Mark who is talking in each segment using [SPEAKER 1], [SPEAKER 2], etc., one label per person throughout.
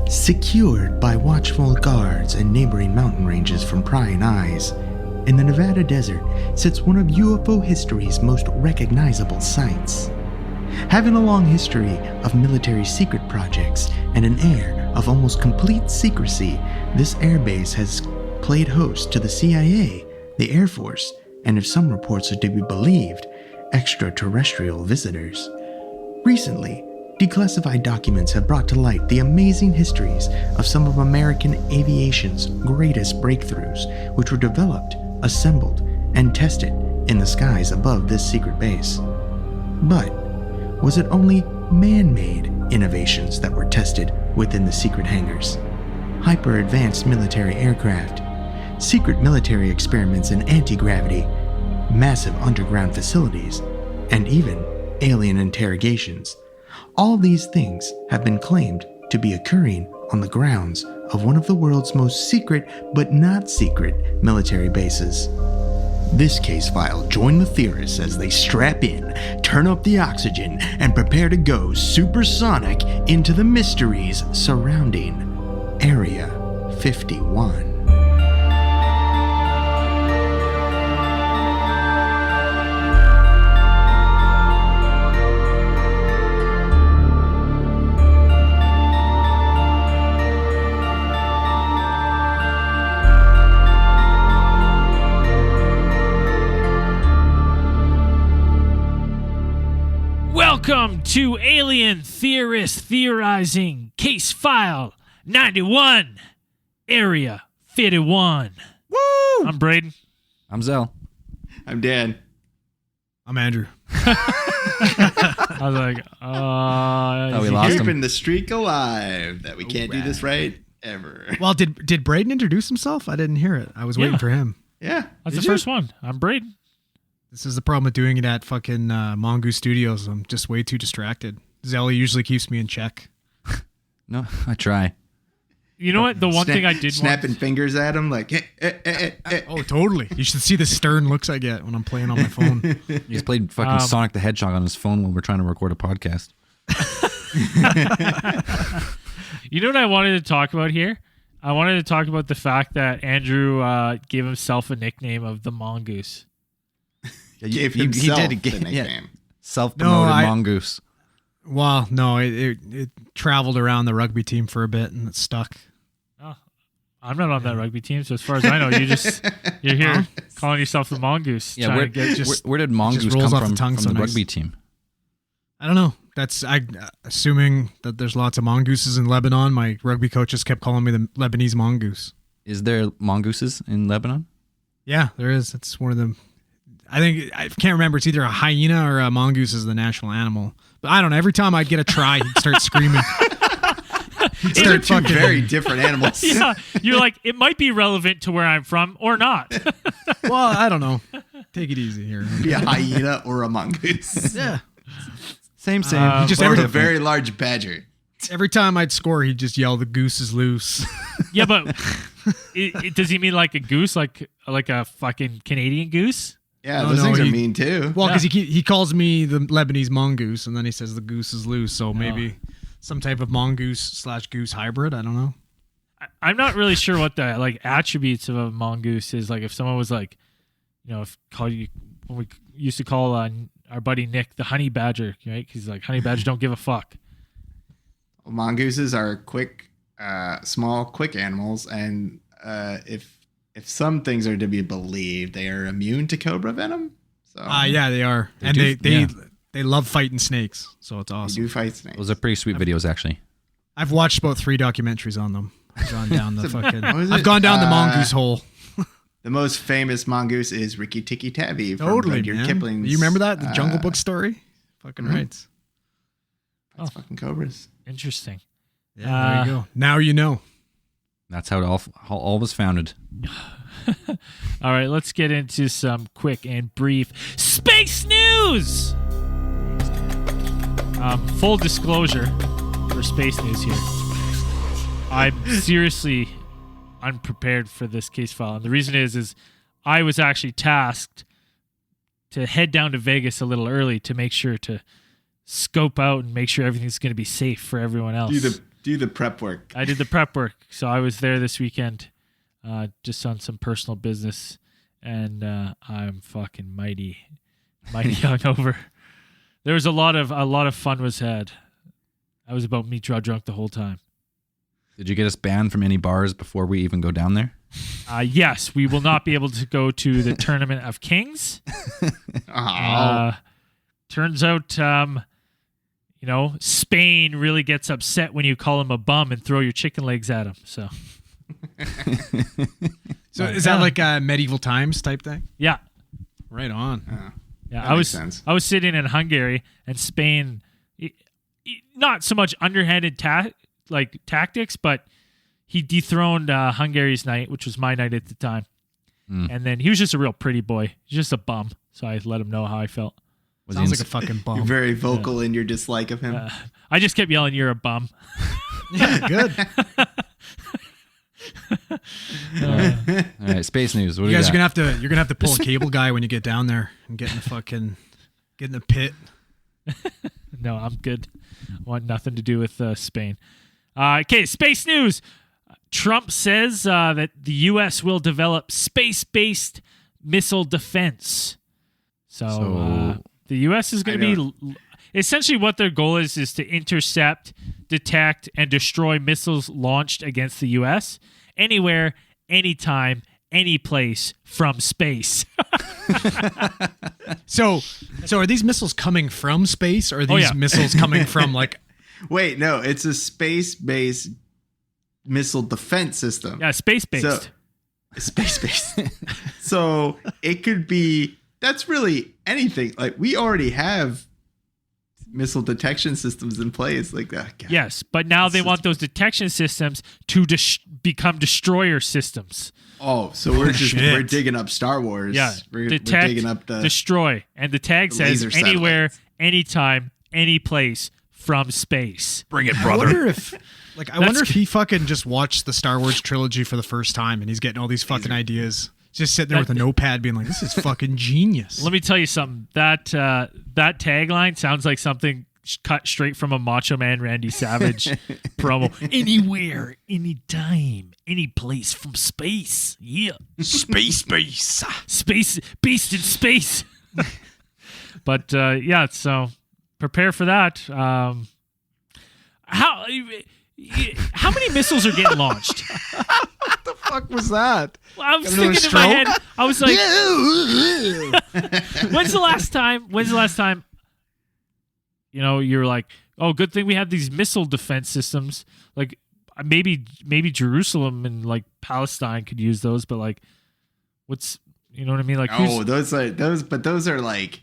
[SPEAKER 1] Secured by watchful guards and neighboring mountain ranges from prying eyes, in the Nevada desert sits one of UFO history's most recognizable sites. Having a long history of military secret projects and an air of almost complete secrecy, this airbase has played host to the CIA, the Air Force, and if some reports are to be believed, extraterrestrial visitors. Recently, declassified documents have brought to light the amazing histories of some of American aviation's greatest breakthroughs, which were developed, assembled, and tested in the skies above this secret base. But was it only man-made innovations that were tested within the secret hangars? Hyper-advanced military aircraft, secret military experiments in anti-gravity, massive underground facilities, and even alien interrogations. All these things have been claimed to be occurring on the grounds of one of the world's most secret but not secret military bases. This case file, join the theorists as they strap in, turn up the oxygen, and prepare to go supersonic into the mysteries surrounding Area 51.
[SPEAKER 2] Welcome to Alien Theorist Theorizing Case File 91, Area 51.
[SPEAKER 3] Woo!
[SPEAKER 2] I'm Braden.
[SPEAKER 4] I'm Zell.
[SPEAKER 3] I'm Dan.
[SPEAKER 5] I'm Andrew.
[SPEAKER 2] I was like,
[SPEAKER 4] we lost him.
[SPEAKER 3] Keeping the streak alive that we can't do this right ever.
[SPEAKER 5] Well, did Braden introduce himself? I didn't hear it. I was waiting for him.
[SPEAKER 3] Yeah.
[SPEAKER 2] That's
[SPEAKER 5] Did
[SPEAKER 2] the
[SPEAKER 5] you?
[SPEAKER 2] first one. I'm Braden.
[SPEAKER 5] This is the problem with doing it at fucking Mongoose Studios. I'm just way too distracted. Zelly usually keeps me in check.
[SPEAKER 4] No, I try.
[SPEAKER 2] You know what? The one thing I did
[SPEAKER 3] snapping
[SPEAKER 2] want...
[SPEAKER 3] fingers at him like,
[SPEAKER 5] Oh, totally. You should see the stern looks I get when I'm playing on my phone.
[SPEAKER 4] He's played fucking Sonic the Hedgehog on his phone when we're trying to record a podcast.
[SPEAKER 2] You know what I wanted to talk about here? I wanted to talk about the fact that Andrew gave himself a nickname of the Mongoose.
[SPEAKER 3] gave himself
[SPEAKER 4] did
[SPEAKER 3] the
[SPEAKER 4] again, yeah.
[SPEAKER 3] nickname.
[SPEAKER 4] Self-promoted
[SPEAKER 5] No,
[SPEAKER 4] mongoose.
[SPEAKER 5] Well, no, it traveled around the rugby team for a bit and it stuck.
[SPEAKER 2] Oh, I'm not on that rugby team, so as far as I know, you're here calling yourself the Mongoose.
[SPEAKER 4] Yeah,
[SPEAKER 2] trying to get
[SPEAKER 4] where did mongoose
[SPEAKER 5] rolls
[SPEAKER 4] come
[SPEAKER 5] off the
[SPEAKER 4] from
[SPEAKER 5] tongue so
[SPEAKER 4] the
[SPEAKER 5] nice.
[SPEAKER 4] rugby team?
[SPEAKER 5] I don't know. That's assuming that there's lots of mongooses in Lebanon. My rugby coaches kept calling me the Lebanese mongoose.
[SPEAKER 4] Is there mongooses in Lebanon?
[SPEAKER 5] Yeah, there is. It's one of them. I can't remember. It's either a hyena or a mongoose is the national animal. But I don't know. Every time I'd get a try, he'd start screaming. He'd
[SPEAKER 3] These are
[SPEAKER 5] start
[SPEAKER 3] two
[SPEAKER 5] fucking.
[SPEAKER 3] very different animals.
[SPEAKER 2] Yeah, you're like, it might be relevant to where I'm from or not.
[SPEAKER 5] Well, I don't know. Take it easy here.
[SPEAKER 3] Be a hyena or a mongoose.
[SPEAKER 5] Yeah.
[SPEAKER 4] Same.
[SPEAKER 5] He just
[SPEAKER 3] Or
[SPEAKER 5] every
[SPEAKER 3] a very large badger.
[SPEAKER 5] every time I'd score, he'd just yell, "The goose is loose."
[SPEAKER 2] Yeah, but does he mean like a goose, like a fucking Canadian goose?
[SPEAKER 3] Yeah,
[SPEAKER 5] No,
[SPEAKER 3] those
[SPEAKER 5] no,
[SPEAKER 3] things are
[SPEAKER 5] he-
[SPEAKER 3] mean too.
[SPEAKER 5] Well, because
[SPEAKER 2] Yeah.
[SPEAKER 5] he calls me the Lebanese mongoose, and then he says the goose is loose. So maybe some type of mongoose/goose hybrid. I don't know.
[SPEAKER 2] I'm not really sure what the like attributes of a mongoose is. Like if someone was like, if when we used to call our buddy Nick the honey badger, right? He's like, honey badger don't give a fuck.
[SPEAKER 3] Mongooses are quick, small, quick animals, and if some things are to be believed, they are immune to cobra venom. So
[SPEAKER 5] Yeah, they are, and
[SPEAKER 4] do-
[SPEAKER 5] they love fighting snakes. So it's
[SPEAKER 3] they
[SPEAKER 5] awesome.
[SPEAKER 3] do fight snakes.
[SPEAKER 4] Those are pretty sweet videos, actually.
[SPEAKER 5] I've watched about 3 documentaries on them. I've gone down the fucking.
[SPEAKER 3] What is
[SPEAKER 5] I've
[SPEAKER 3] it?
[SPEAKER 5] gone down the mongoose hole.
[SPEAKER 3] The most famous mongoose is Rikki Tikki Tavi from
[SPEAKER 5] Totally,
[SPEAKER 3] Rudyard
[SPEAKER 5] man.
[SPEAKER 3] Kipling's.
[SPEAKER 5] You remember that the Jungle Book story? Fucking
[SPEAKER 3] mhm.
[SPEAKER 5] right.
[SPEAKER 3] That's fucking cobras.
[SPEAKER 2] Interesting.
[SPEAKER 5] Yeah, there you go. Now you know.
[SPEAKER 4] That's how it all was founded.
[SPEAKER 2] All right, let's get into some quick and brief space news. Full disclosure for space news here. I'm seriously unprepared for this case file, and the reason is I was actually tasked to head down to Vegas a little early to make sure to scope out and make sure everything's going to be safe for everyone else.
[SPEAKER 3] Do the prep work.
[SPEAKER 2] I did the prep work. So I was there this weekend, just on some personal business, and I'm fucking mighty hungover. There was a lot of fun was had. I was about me drunk the whole time.
[SPEAKER 4] Did you get us banned from any bars before we even go down there?
[SPEAKER 2] Yes, we will not be able to go to the Tournament of Kings. Turns out, Spain really gets upset when you call him a bum and throw your chicken legs at him. So
[SPEAKER 5] is that like a medieval times type thing?
[SPEAKER 2] Yeah.
[SPEAKER 5] Right on.
[SPEAKER 2] Yeah,
[SPEAKER 3] That makes sense.
[SPEAKER 2] I was sitting in Hungary, and Spain, not so much underhanded tactics, but he dethroned Hungary's knight, which was my knight at the time. And then he was just a real pretty boy. He's just a bum. So I let him know how I felt.
[SPEAKER 5] Sounds like a fucking bum.
[SPEAKER 3] You're very vocal in your dislike of him.
[SPEAKER 2] I just kept yelling, "You're a bum."
[SPEAKER 5] Yeah, good.
[SPEAKER 4] All right, space news. What do
[SPEAKER 5] You guys
[SPEAKER 4] got?
[SPEAKER 5] you're gonna have to pull a cable guy when you get down there and get in the pit.
[SPEAKER 2] No, I'm good. I want nothing to do with Spain. Okay, space news. Trump says that the U.S. will develop space-based missile defense. So the U.S. is going to be essentially what their goal is to intercept, detect, and destroy missiles launched against the U.S. anywhere, anytime, any place from space.
[SPEAKER 5] So are these missiles coming from space, or are these missiles coming from like?
[SPEAKER 3] Wait, no, it's a space-based missile defense system.
[SPEAKER 2] Yeah, space-based.
[SPEAKER 3] So, space-based. So it could be, that's really anything. Like, we already have missile detection systems in place like that. God.
[SPEAKER 2] Yes, but now they want those detection systems to become destroyer systems.
[SPEAKER 3] Oh, so we're digging up Star Wars.
[SPEAKER 2] Yeah,
[SPEAKER 3] we're
[SPEAKER 2] detect,
[SPEAKER 3] digging up the
[SPEAKER 2] destroy, and the tag
[SPEAKER 3] the
[SPEAKER 2] says
[SPEAKER 3] laser
[SPEAKER 2] anywhere,
[SPEAKER 3] satellites.
[SPEAKER 2] anytime, any place from space.
[SPEAKER 4] Bring it,
[SPEAKER 5] I wonder if he fucking just watched the Star Wars trilogy for the first time and he's getting all these fucking ideas. Just sitting there with a notepad being like, this is fucking genius.
[SPEAKER 2] Let me tell you something. That tagline sounds like something cut straight from a Macho Man Randy Savage promo. Anywhere, anytime, any place from space. Yeah. Space. Space, beast in space. But so prepare for that. How many missiles are getting launched?
[SPEAKER 5] What the fuck was that?
[SPEAKER 2] Well, I was thinking in my head, I was like, when's the last time, you're like, oh, good thing we have these missile defense systems. Like maybe Jerusalem and like Palestine could use those, but like what's, you know what I mean? Like,
[SPEAKER 3] those are like,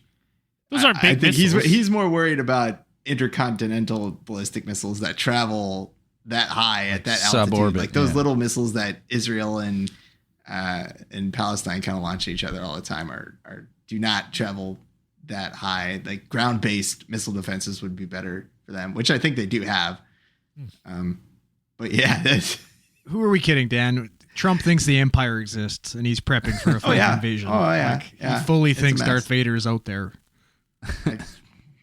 [SPEAKER 2] those aren't big
[SPEAKER 3] I think
[SPEAKER 2] missiles.
[SPEAKER 3] he's more worried about intercontinental ballistic missiles that travel that high at that altitude.
[SPEAKER 4] Suborbit,
[SPEAKER 3] Like those little missiles that Israel and Palestine kind of launch at each other all the time are do not travel that high. Like ground-based missile defenses would be better for them, which I think they do have. But yeah,
[SPEAKER 5] Who are we kidding, Dan? Trump thinks the Empire exists and he's prepping for a fucking invasion.
[SPEAKER 3] Oh yeah,
[SPEAKER 5] Like, he fully
[SPEAKER 3] It's a
[SPEAKER 5] thinks
[SPEAKER 3] mess.
[SPEAKER 5] Darth Vader is out there.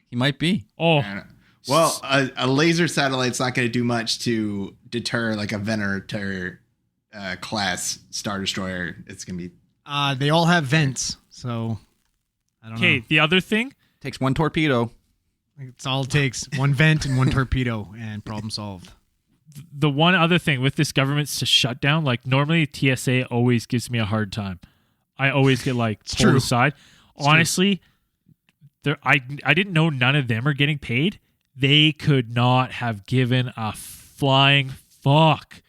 [SPEAKER 4] He might be.
[SPEAKER 2] Oh,
[SPEAKER 3] Well, a laser satellite's not going to do much to deter like a Venator class Star Destroyer. It's going to be
[SPEAKER 5] They all have vents, so I don't
[SPEAKER 2] okay.
[SPEAKER 5] know.
[SPEAKER 2] The other thing,
[SPEAKER 4] Takes one torpedo.
[SPEAKER 5] It's all it takes. One vent and one torpedo and problem solved.
[SPEAKER 2] the one other thing with this government's to shut down, like normally TSA always gives me a hard time. I always get like pulled
[SPEAKER 5] true.
[SPEAKER 2] aside. Honestly, I didn't know none of them are getting paid. They could not have given a flying fuck.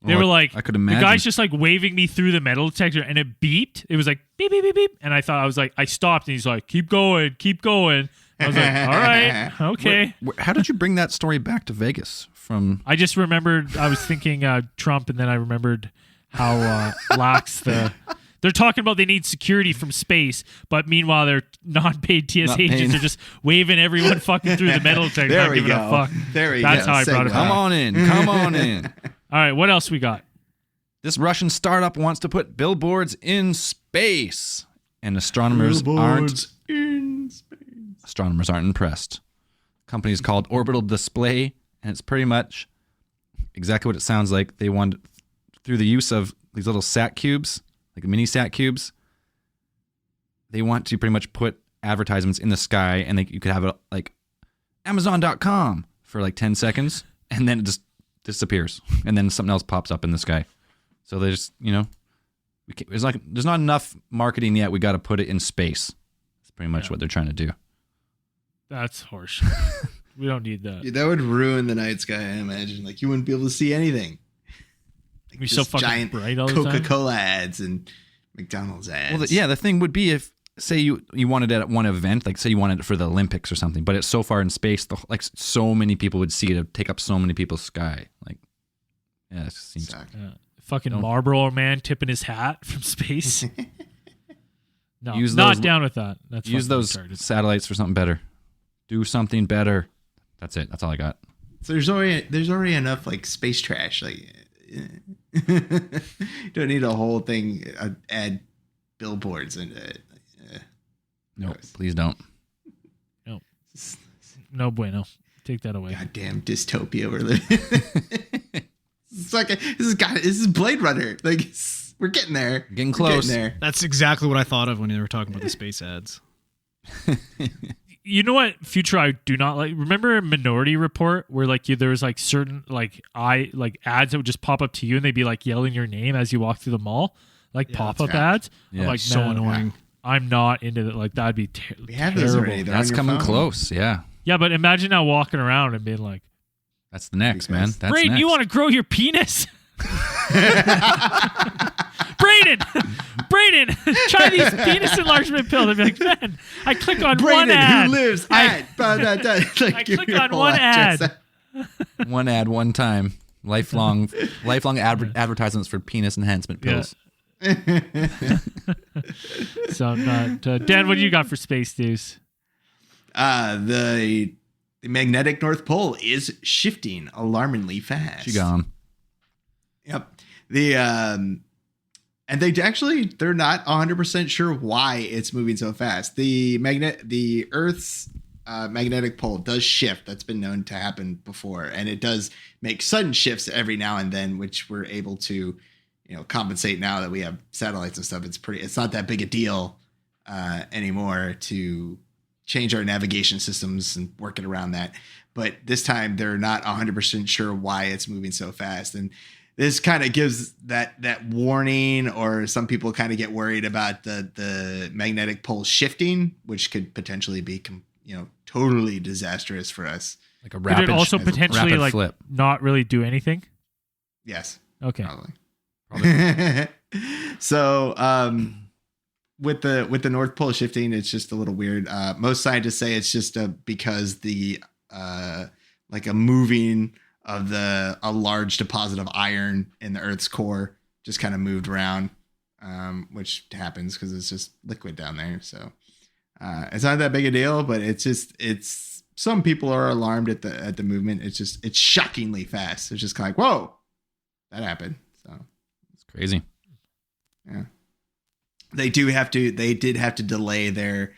[SPEAKER 2] They
[SPEAKER 4] Well,
[SPEAKER 2] were like,
[SPEAKER 4] I could
[SPEAKER 2] the
[SPEAKER 4] imagine.
[SPEAKER 2] guy's just like waving me through the metal detector and it beeped. It was like beep, beep, beep, beep. And I thought, I was like, I stopped and he's like, keep going, keep going. I was like, all right, okay.
[SPEAKER 4] How did you bring that story back to Vegas from?
[SPEAKER 2] I just remembered, I was thinking Trump, and then I remembered how lax they're talking about they need security from space, but meanwhile their non-paid TSA
[SPEAKER 4] Not
[SPEAKER 2] agents
[SPEAKER 4] paying.
[SPEAKER 2] are just waving everyone fucking through the metal detector,
[SPEAKER 3] There
[SPEAKER 2] not
[SPEAKER 3] we
[SPEAKER 2] giving
[SPEAKER 3] go.
[SPEAKER 2] a fuck.
[SPEAKER 3] There we
[SPEAKER 2] That's
[SPEAKER 3] go.
[SPEAKER 2] how I brought it
[SPEAKER 3] Segue.
[SPEAKER 2] back.
[SPEAKER 4] Come on in. Come on in.
[SPEAKER 2] All right, what else we got?
[SPEAKER 4] This Russian startup wants to put billboards in space, and astronomers aren't impressed. Company is called Orbital Display, and it's pretty much exactly what it sounds like. They wanted, through the use of these little sat cubes, like mini sat cubes, they want to pretty much put advertisements in the sky, and you could have it like Amazon.com for like 10 seconds, and then it just disappears, and then something else pops up in the sky. So they just, there's not enough marketing yet. We got to put it in space. That's pretty much what they're trying to do.
[SPEAKER 2] That's harsh. We don't need that.
[SPEAKER 3] Dude, that would ruin the night sky, I imagine. Like, you wouldn't be able to see anything. Like,
[SPEAKER 2] It'd be so
[SPEAKER 3] just
[SPEAKER 2] fucking
[SPEAKER 3] giant
[SPEAKER 2] bright all the time.
[SPEAKER 3] Coca-Cola ads and McDonald's ads.
[SPEAKER 4] Well, the thing would be if, say you wanted it at one event, like say you wanted it for the Olympics or something, but it's so far in space, like so many people would see it, it'd take up so many people's sky. Like, yeah, it just seems.
[SPEAKER 3] Suck.
[SPEAKER 2] Fucking
[SPEAKER 4] Don't-
[SPEAKER 2] Marlboro man tipping his hat from space. No,
[SPEAKER 4] Use
[SPEAKER 2] not
[SPEAKER 4] those-
[SPEAKER 2] down with that. That's
[SPEAKER 4] Use
[SPEAKER 2] fucking
[SPEAKER 4] those
[SPEAKER 2] retarded.
[SPEAKER 4] satellites for something better. Do something better. That's it. That's all I got.
[SPEAKER 3] So there's already enough like space trash. Like, don't need a whole thing. Add billboards into it.
[SPEAKER 4] No,
[SPEAKER 3] Gross.
[SPEAKER 4] please don't.
[SPEAKER 2] No bueno. Take that away.
[SPEAKER 3] Goddamn dystopia we're living. This is Blade Runner. Like, we're getting there.
[SPEAKER 4] Getting
[SPEAKER 3] We're
[SPEAKER 4] close.
[SPEAKER 3] Getting there.
[SPEAKER 5] That's exactly what I thought of when they were talking about the space ads.
[SPEAKER 2] You know what future I do not like? Remember Minority Report, where like there was like certain like ads that would just pop up to you, and they'd be like yelling your name as you walk through the mall, like
[SPEAKER 5] Yeah,
[SPEAKER 2] pop up
[SPEAKER 3] yeah.
[SPEAKER 2] ads.
[SPEAKER 4] Yeah.
[SPEAKER 2] I'm like,
[SPEAKER 5] So
[SPEAKER 2] man,
[SPEAKER 5] annoying.
[SPEAKER 2] I'm not into that. Like that'd be
[SPEAKER 3] We have those
[SPEAKER 2] terrible.
[SPEAKER 3] already. They're on
[SPEAKER 4] That's
[SPEAKER 3] your
[SPEAKER 4] coming
[SPEAKER 3] phone.
[SPEAKER 4] close. Yeah.
[SPEAKER 2] Yeah, but imagine now walking around and being like,
[SPEAKER 4] That's the next, man.
[SPEAKER 3] Because-
[SPEAKER 4] That's
[SPEAKER 2] Brayden,
[SPEAKER 4] next.
[SPEAKER 2] you want to grow your penis? Brayden, try these penis enlargement pills. I'd be like, man, I click on one
[SPEAKER 3] Brayden,
[SPEAKER 2] ad.
[SPEAKER 3] who lives at like,
[SPEAKER 2] I
[SPEAKER 3] give
[SPEAKER 2] click
[SPEAKER 3] your
[SPEAKER 2] on
[SPEAKER 3] whole
[SPEAKER 2] one
[SPEAKER 3] address.
[SPEAKER 2] ad.
[SPEAKER 4] One ad, one time. Lifelong advertisements for penis enhancement
[SPEAKER 2] Yeah.
[SPEAKER 4] pills.
[SPEAKER 2] So I'm not. Dan, what do you got for space news?
[SPEAKER 3] The magnetic North Pole is shifting alarmingly fast.
[SPEAKER 4] She gone.
[SPEAKER 3] Yep. And they're not 100% sure why it's moving so fast. The Earth's magnetic pole does shift. That's been known to happen before, and it does make sudden shifts every now and then, which we're able to, compensate now that we have satellites and stuff. It's not that big a deal anymore to change our navigation systems and work it around that. But this time they're not 100% sure why it's moving so fast. And this kind of gives that warning, or some people kind of get worried about the magnetic pole shifting, which could potentially be, totally disastrous for us.
[SPEAKER 4] Like a
[SPEAKER 2] Could
[SPEAKER 4] rapid
[SPEAKER 2] it also
[SPEAKER 3] sh-
[SPEAKER 2] potentially
[SPEAKER 4] rapid
[SPEAKER 2] like
[SPEAKER 4] flip.
[SPEAKER 2] not really do anything?
[SPEAKER 3] Yes,
[SPEAKER 2] Okay.
[SPEAKER 3] probably. So, with the North Pole shifting, it's just a little weird. Most scientists say it's just because the like a moving of a large deposit of iron in the Earth's core just kind of moved around, which happens because it's just liquid down there. So it's not that big a deal, but it's some people are alarmed at the movement. It's shockingly fast. It's just kind of like, whoa, that happened. So
[SPEAKER 4] It's crazy.
[SPEAKER 3] yeah, they did have to delay their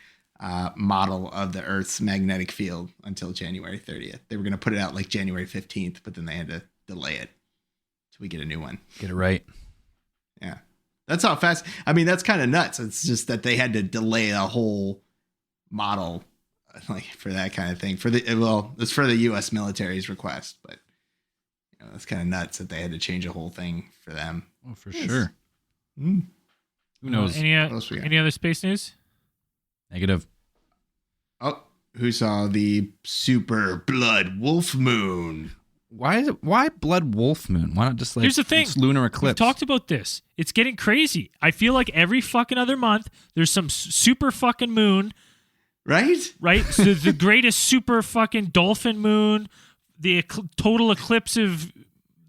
[SPEAKER 3] model of the Earth's magnetic field until January 30th. They were going to put it out like January 15th, but then they had to delay it so we get a new one.
[SPEAKER 4] Get it right.
[SPEAKER 3] Yeah, that's how fast. I mean, that's kind of nuts. It's just that they had to delay a whole model, like for that kind of thing. It's for the U.S. military's request, but that's kind of nuts that they had to change a whole thing for them.
[SPEAKER 4] Oh, for sure.
[SPEAKER 3] Mm.
[SPEAKER 4] Who knows?
[SPEAKER 2] Any
[SPEAKER 3] else we got?
[SPEAKER 2] any other space news?
[SPEAKER 4] Negative.
[SPEAKER 3] Oh, who saw the super blood wolf moon?
[SPEAKER 4] Why blood wolf moon? Why not just like
[SPEAKER 2] Here's the thing.
[SPEAKER 4] it's lunar
[SPEAKER 2] We've
[SPEAKER 4] eclipse?
[SPEAKER 2] talked about this. It's getting crazy. I feel like every fucking other month there's some super fucking moon,
[SPEAKER 3] Right?
[SPEAKER 2] right? So the greatest super fucking dolphin moon, the total eclipse of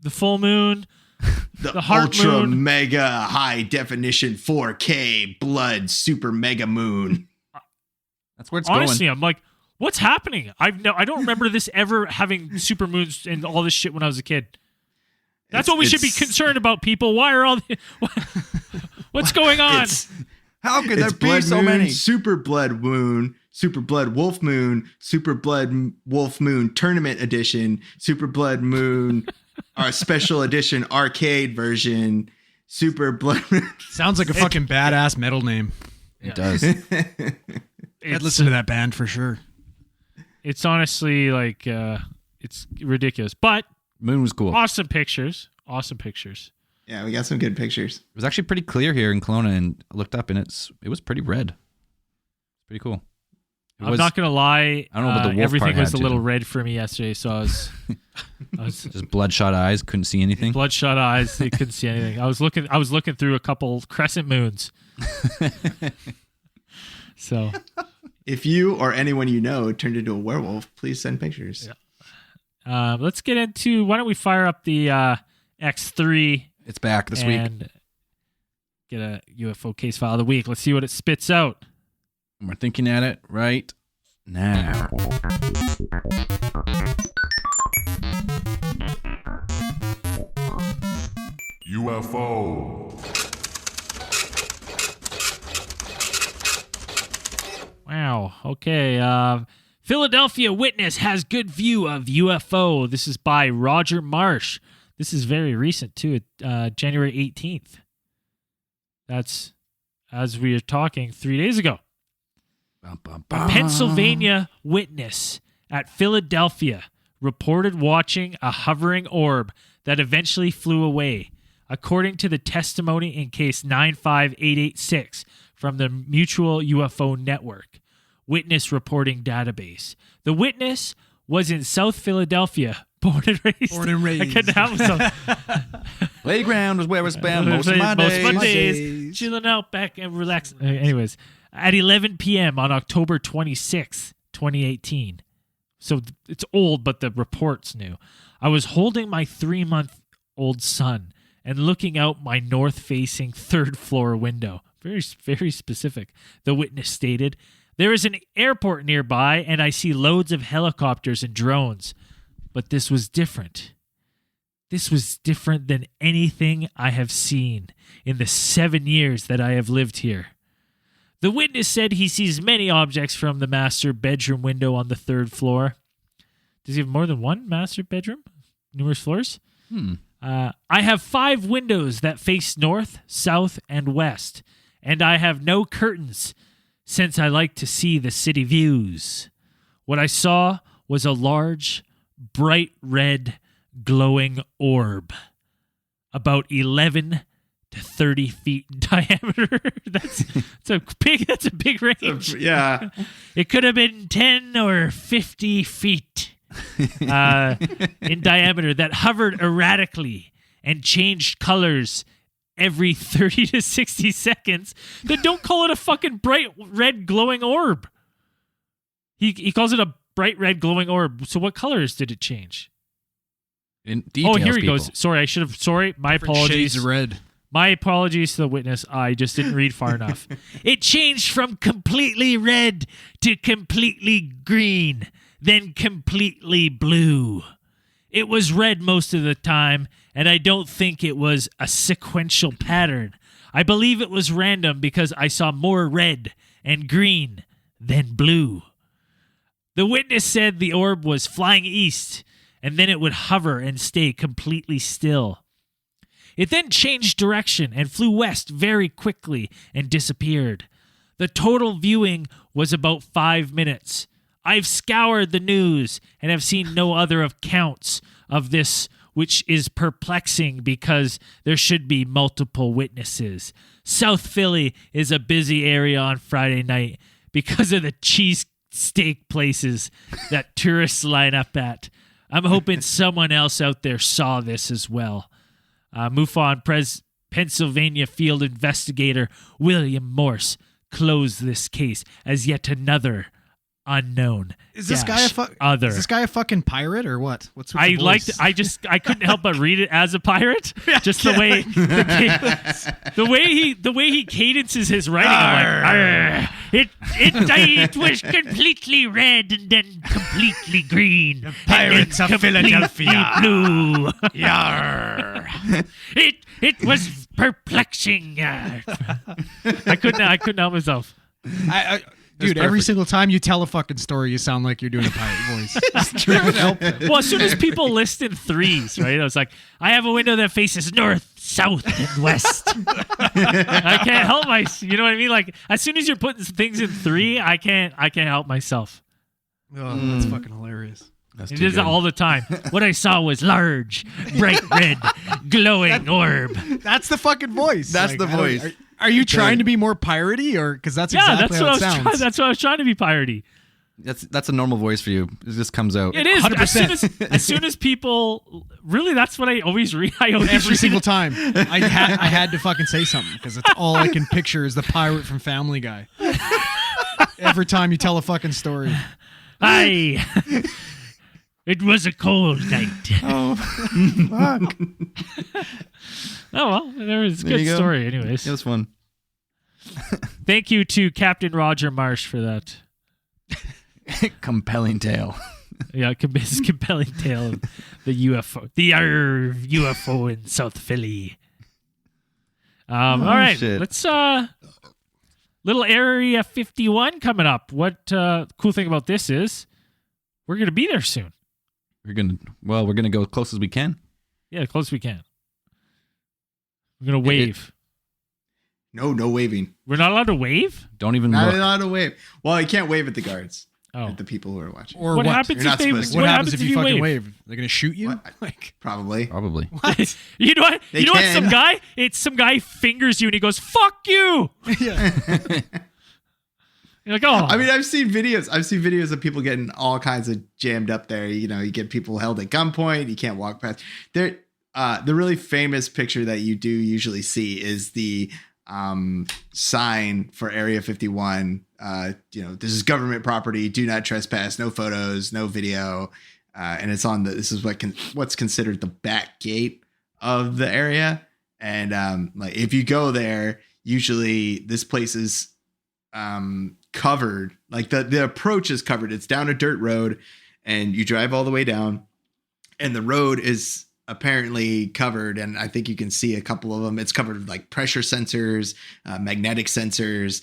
[SPEAKER 2] the full moon, the heart
[SPEAKER 3] ultra
[SPEAKER 2] moon.
[SPEAKER 3] mega high definition 4K blood super mega moon.
[SPEAKER 4] That's where it's
[SPEAKER 2] Honestly,
[SPEAKER 4] going.
[SPEAKER 2] I'm like, what's happening? I don't remember this ever having super moons and all this shit when I was a kid. That's what we should be
[SPEAKER 3] It's-
[SPEAKER 2] concerned about, people. Why are all the, what's going on?
[SPEAKER 3] It's,
[SPEAKER 4] How could there
[SPEAKER 3] it's
[SPEAKER 4] be
[SPEAKER 3] blood
[SPEAKER 4] so
[SPEAKER 3] moon,
[SPEAKER 4] many?
[SPEAKER 3] super blood moon, Super Blood Wolf Moon, Super Blood Wolf Moon Tournament Edition, Super Blood Moon, our special edition arcade version, Super Blood Moon.
[SPEAKER 5] Sounds like a fucking badass metal name.
[SPEAKER 4] It does.
[SPEAKER 5] I'd listen to that band for sure.
[SPEAKER 2] It's honestly like it's ridiculous, but
[SPEAKER 4] Moon was cool.
[SPEAKER 2] awesome pictures. Awesome pictures.
[SPEAKER 3] Yeah, we got some good pictures.
[SPEAKER 4] It was actually pretty clear here in Kelowna, and I looked up, and it was pretty red. Pretty cool.
[SPEAKER 2] I'm not gonna lie.
[SPEAKER 4] I don't know about the wolf
[SPEAKER 2] everything
[SPEAKER 4] part
[SPEAKER 2] was
[SPEAKER 4] had
[SPEAKER 2] a little
[SPEAKER 4] to.
[SPEAKER 2] red for me yesterday, so I was
[SPEAKER 4] Just bloodshot eyes, couldn't see anything.
[SPEAKER 2] bloodshot eyes. They couldn't see anything. I was looking through a couple crescent moons. So
[SPEAKER 3] If you or anyone you know turned into a werewolf, please send pictures.
[SPEAKER 2] Yeah. Let's get into. Why don't we fire up the X3
[SPEAKER 4] It's back this week.
[SPEAKER 2] and get a UFO case file of the week. Let's see what it spits out.
[SPEAKER 4] And we're thinking at it right now.
[SPEAKER 6] UFO.
[SPEAKER 2] Wow. Okay. Philadelphia witness has good view of UFO. This is by Roger Marsh. This is very recent too. January 18th. That's as we are talking 3 days ago.
[SPEAKER 4] Bum, bum,
[SPEAKER 2] A
[SPEAKER 4] bum.
[SPEAKER 2] Pennsylvania witness at Philadelphia reported watching a hovering orb that eventually flew away, according to the testimony in case 95886 from the Mutual UFO Network Witness Reporting Database. The witness was in South Philadelphia, born and raised. I couldn't help myself.
[SPEAKER 4] Playground was where I spent most of my days.
[SPEAKER 2] days, chilling out back and relaxing. Anyways, at 11 p.m. on October 26th, 2018. So it's old, but the report's new. I was holding my 3-month-old son and looking out my north-facing third-floor window. Very, very specific. The witness stated, "There is an airport nearby, and I see loads of helicopters and drones. But this was different. This was different than anything I have seen in the 7 years that I have lived here." The witness said he sees many objects from the master bedroom window on the 3rd floor. Does he have more than one master bedroom? Numerous floors? I have 5 windows that face north, south, and west, and I have no curtains since I like to see the city views. What I saw was a large, bright red, glowing orb, about 11 to 30 feet in diameter. That's a big range.
[SPEAKER 3] Yeah.
[SPEAKER 2] It could have been 10 or 50 feet in diameter that hovered erratically and changed colors every 30 to 60 seconds. Then don't call it a fucking bright red glowing orb. He calls it a bright red glowing orb. So what colors did it change?
[SPEAKER 4] In details,
[SPEAKER 2] Here he
[SPEAKER 4] people.
[SPEAKER 2] goes. Sorry. My apologies.
[SPEAKER 5] Shades of red.
[SPEAKER 2] My apologies to the witness. I just didn't read far enough. It changed from completely red to completely green, then completely blue. It was red most of the time, and I don't think it was a sequential pattern. I believe it was random because I saw more red and green than blue. The witness said the orb was flying east, and then it would hover and stay completely still. It then changed direction and flew west very quickly and disappeared. The total viewing was about 5 minutes. I've scoured the news and have seen no other accounts of this, which is perplexing because there should be multiple witnesses. South Philly is a busy area on Friday night because of the cheesesteak places that tourists line up at. I'm hoping someone else out there saw this as well. MUFON Pennsylvania field investigator William Morse closed this case as yet another unknown.
[SPEAKER 5] Is this guy
[SPEAKER 2] other?
[SPEAKER 5] Is this guy a fucking pirate or what? What's
[SPEAKER 2] I
[SPEAKER 5] the
[SPEAKER 2] liked.
[SPEAKER 5] voice?
[SPEAKER 2] I couldn't help but read it as a pirate. Just the way the way he cadences his writing. I'm like, "Arr." It was completely red and then completely green. The
[SPEAKER 5] pirates of Philadelphia.
[SPEAKER 2] Blue.
[SPEAKER 5] Yarr.
[SPEAKER 2] It was perplexing. I couldn't help myself.
[SPEAKER 5] Dude, every
[SPEAKER 4] perfect.
[SPEAKER 5] single time you tell a fucking story, you sound like you're doing a pirate voice. Can't help it.
[SPEAKER 2] Well, as soon as people list in threes, right? I was like, I have a window that faces north, south, and west. I can't help you know what I mean? Like, as soon as you're putting things in three, I can't help myself.
[SPEAKER 5] Oh, that's fucking hilarious.
[SPEAKER 4] That's
[SPEAKER 2] It
[SPEAKER 4] too
[SPEAKER 2] is
[SPEAKER 4] good.
[SPEAKER 2] all the time. What I saw was large, bright red, glowing orb.
[SPEAKER 5] That's the fucking voice.
[SPEAKER 4] That's the
[SPEAKER 5] I don't-
[SPEAKER 4] voice.
[SPEAKER 5] Are you trying to be more piratey, or because that's exactly how it sounds?
[SPEAKER 2] That's what I was trying to be piratey.
[SPEAKER 4] That's a normal voice for you. It just comes out.
[SPEAKER 2] It is.
[SPEAKER 5] 100%.
[SPEAKER 2] As soon as people really, that's what I always read.
[SPEAKER 5] Every single time, I had to fucking say something because it's all I can picture is the pirate from Family Guy. Every time you tell a fucking story.
[SPEAKER 2] Hi. It was a cold night.
[SPEAKER 4] Oh, fuck.
[SPEAKER 2] Oh well, there was a
[SPEAKER 4] There
[SPEAKER 2] good
[SPEAKER 4] you go.
[SPEAKER 2] story. Anyways,
[SPEAKER 4] It was fun.
[SPEAKER 2] thank you to Captain Roger Marsh for that.
[SPEAKER 4] Compelling tale.
[SPEAKER 2] Yeah, his compelling tale of the UFO in South Philly. All right,
[SPEAKER 4] shit.
[SPEAKER 2] let's little Area 51 coming up. What cool thing about this is we're gonna be there soon.
[SPEAKER 4] We're gonna go as close as we can.
[SPEAKER 2] Yeah, close as we can. We're gonna wave.
[SPEAKER 3] No waving.
[SPEAKER 2] We're not allowed to wave.
[SPEAKER 4] Don't even
[SPEAKER 3] Not
[SPEAKER 4] look.
[SPEAKER 3] allowed to wave. Well, you can't wave at the guards.
[SPEAKER 2] Oh,
[SPEAKER 3] At the people who are watching.
[SPEAKER 5] Or
[SPEAKER 2] what
[SPEAKER 5] what?
[SPEAKER 2] happens
[SPEAKER 3] You're
[SPEAKER 2] if
[SPEAKER 3] not
[SPEAKER 2] they?
[SPEAKER 3] supposed to.
[SPEAKER 5] What happens if you fucking
[SPEAKER 2] wave?
[SPEAKER 5] wave? They're gonna shoot you?
[SPEAKER 3] What?
[SPEAKER 5] Like
[SPEAKER 3] Probably.
[SPEAKER 4] Probably.
[SPEAKER 5] what?
[SPEAKER 2] You know what?
[SPEAKER 3] They
[SPEAKER 2] You know what?
[SPEAKER 3] can.
[SPEAKER 2] Some guy fingers you and he goes, "Fuck you."
[SPEAKER 5] Yeah.
[SPEAKER 2] You're like, oh,
[SPEAKER 3] I mean, I've seen videos of people getting all kinds of jammed up there. You know, you get people held at gunpoint. You can't walk past. The really famous picture that you do usually see is the sign for Area 51. This is government property. Do not trespass. No photos. No video. And it's on this is what's considered the back gate of the area. And like if you go there, usually this place is covered. Like the approach is covered. It's down a dirt road, and you drive all the way down, and the road is apparently covered, and I think you can see a couple of them. It's covered with like pressure sensors, magnetic sensors,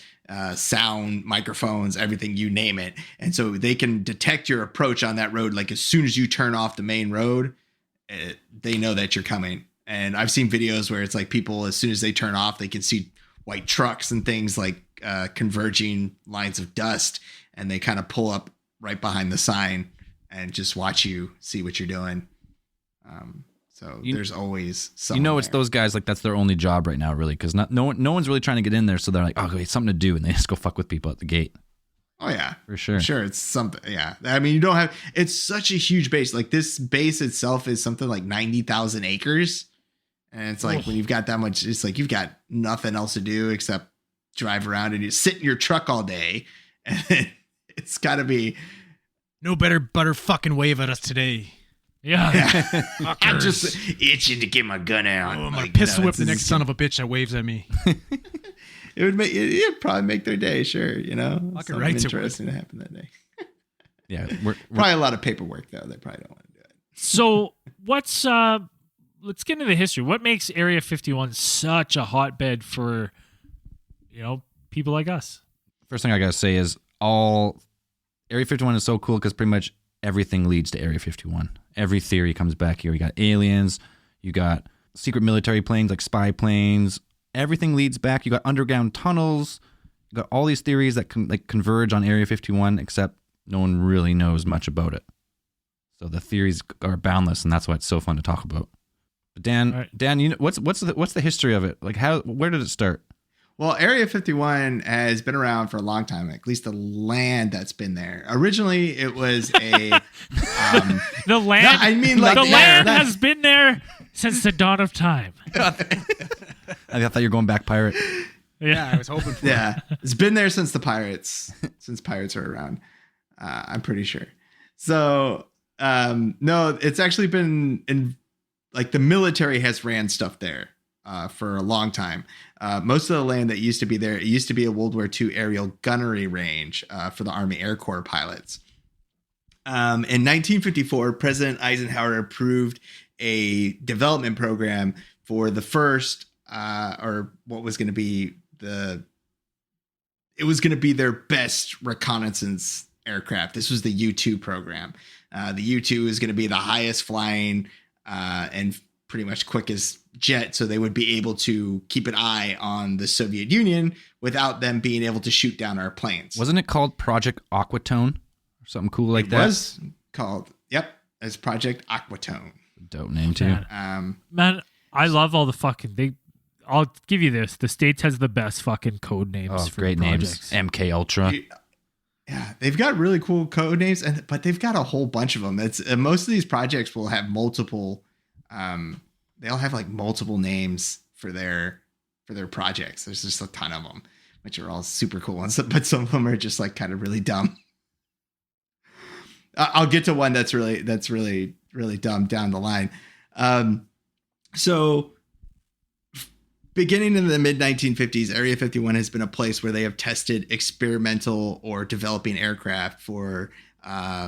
[SPEAKER 3] sound, microphones, everything, you name it. And so they can detect your approach on that road. Like as soon as you turn off the main road, they know that you're coming. And I've seen videos where it's like people, as soon as they turn off, they can see white trucks and things like converging lines of dust, and they kind of pull up right behind the sign and just watch you, see what you're doing. So there's always someone
[SPEAKER 4] It's
[SPEAKER 3] there.
[SPEAKER 4] those guys, like that's their only job right now, really, because no one's really trying to get in there, so they're like, oh, it's something to do, and they just go fuck with people at the gate.
[SPEAKER 3] Oh yeah,
[SPEAKER 4] For sure.
[SPEAKER 3] Sure, it's something. Yeah, I mean, it's such a huge base. Like this base itself is something like 90,000 acres, and it's like when you've got that much, it's like you've got nothing else to do except drive around and you sit in your truck all day, and it's got to be.
[SPEAKER 5] No better butter fucking wave at us today.
[SPEAKER 2] yeah.
[SPEAKER 3] I'm just itching to get my gun out.
[SPEAKER 5] Oh, I'm gonna
[SPEAKER 3] Like,
[SPEAKER 5] pistol whip
[SPEAKER 3] it's
[SPEAKER 5] the next
[SPEAKER 3] just-
[SPEAKER 5] son of a bitch that waves at me.
[SPEAKER 3] It would make it'd probably make their day. Sure,
[SPEAKER 5] Fucking
[SPEAKER 3] something
[SPEAKER 5] right it would.
[SPEAKER 3] interesting to happen that day.
[SPEAKER 4] Yeah, we're
[SPEAKER 3] Probably a lot of paperwork though. They probably don't want to do it.
[SPEAKER 2] So what's let's get into the history. What makes Area 51 such a hotbed for people like us?
[SPEAKER 4] first thing I gotta say is Area 51 is so cool because pretty much everything leads to Area 51. Every theory comes back here. You got aliens, you got secret military planes like spy planes. Everything leads back. You got underground tunnels. You got all these theories that converge on Area 51, except no one really knows much about it. So the theories are boundless, and that's why it's so fun to talk about. But Dan,
[SPEAKER 2] All right.
[SPEAKER 4] Dan, what's the history of it? Like where did it start?
[SPEAKER 3] Well, Area 51 has been around for a long time, at least the land that's been there. Originally, it was a.
[SPEAKER 2] The land.
[SPEAKER 3] No, I mean, like,
[SPEAKER 2] the
[SPEAKER 3] yeah,
[SPEAKER 2] land
[SPEAKER 3] that-
[SPEAKER 2] has been there since the dawn of time.
[SPEAKER 4] I thought you were going back pirate.
[SPEAKER 5] Yeah, I was hoping for it.
[SPEAKER 3] Yeah, it's been there since since pirates are around. I'm pretty sure. So, no, it's actually been like the military has ran stuff there for a long time. Most of the land that used to be there, it used to be a World War II aerial gunnery range for the Army Air Corps pilots. In 1954, President Eisenhower approved a development program for the first, or what was going to be it was going to be their best reconnaissance aircraft. This was the U-2 program. The U-2 is going to be the highest flying and pretty much quickest jet, so they would be able to keep an eye on the Soviet Union without them being able to shoot down our planes.
[SPEAKER 4] Wasn't it called Project Aquatone or something cool like that?
[SPEAKER 3] It was called, it's Project Aquatone.
[SPEAKER 4] Dope name too.
[SPEAKER 2] Man, I love all the fucking. I'll give you this: the States has the best fucking code names
[SPEAKER 4] Oh,
[SPEAKER 2] for
[SPEAKER 4] great
[SPEAKER 2] projects.
[SPEAKER 4] names. MK Ultra.
[SPEAKER 3] Yeah, they've got really cool code names, but they've got a whole bunch of them. It's most of these projects will have multiple. They'll have like multiple names for their projects. There's just a ton of them, which are all super cool ones. But some of them are just like kind of really dumb. I'll get to one that's really dumb down the line. So beginning in the mid 1950s, Area 51 has been a place where they have tested experimental or developing aircraft for,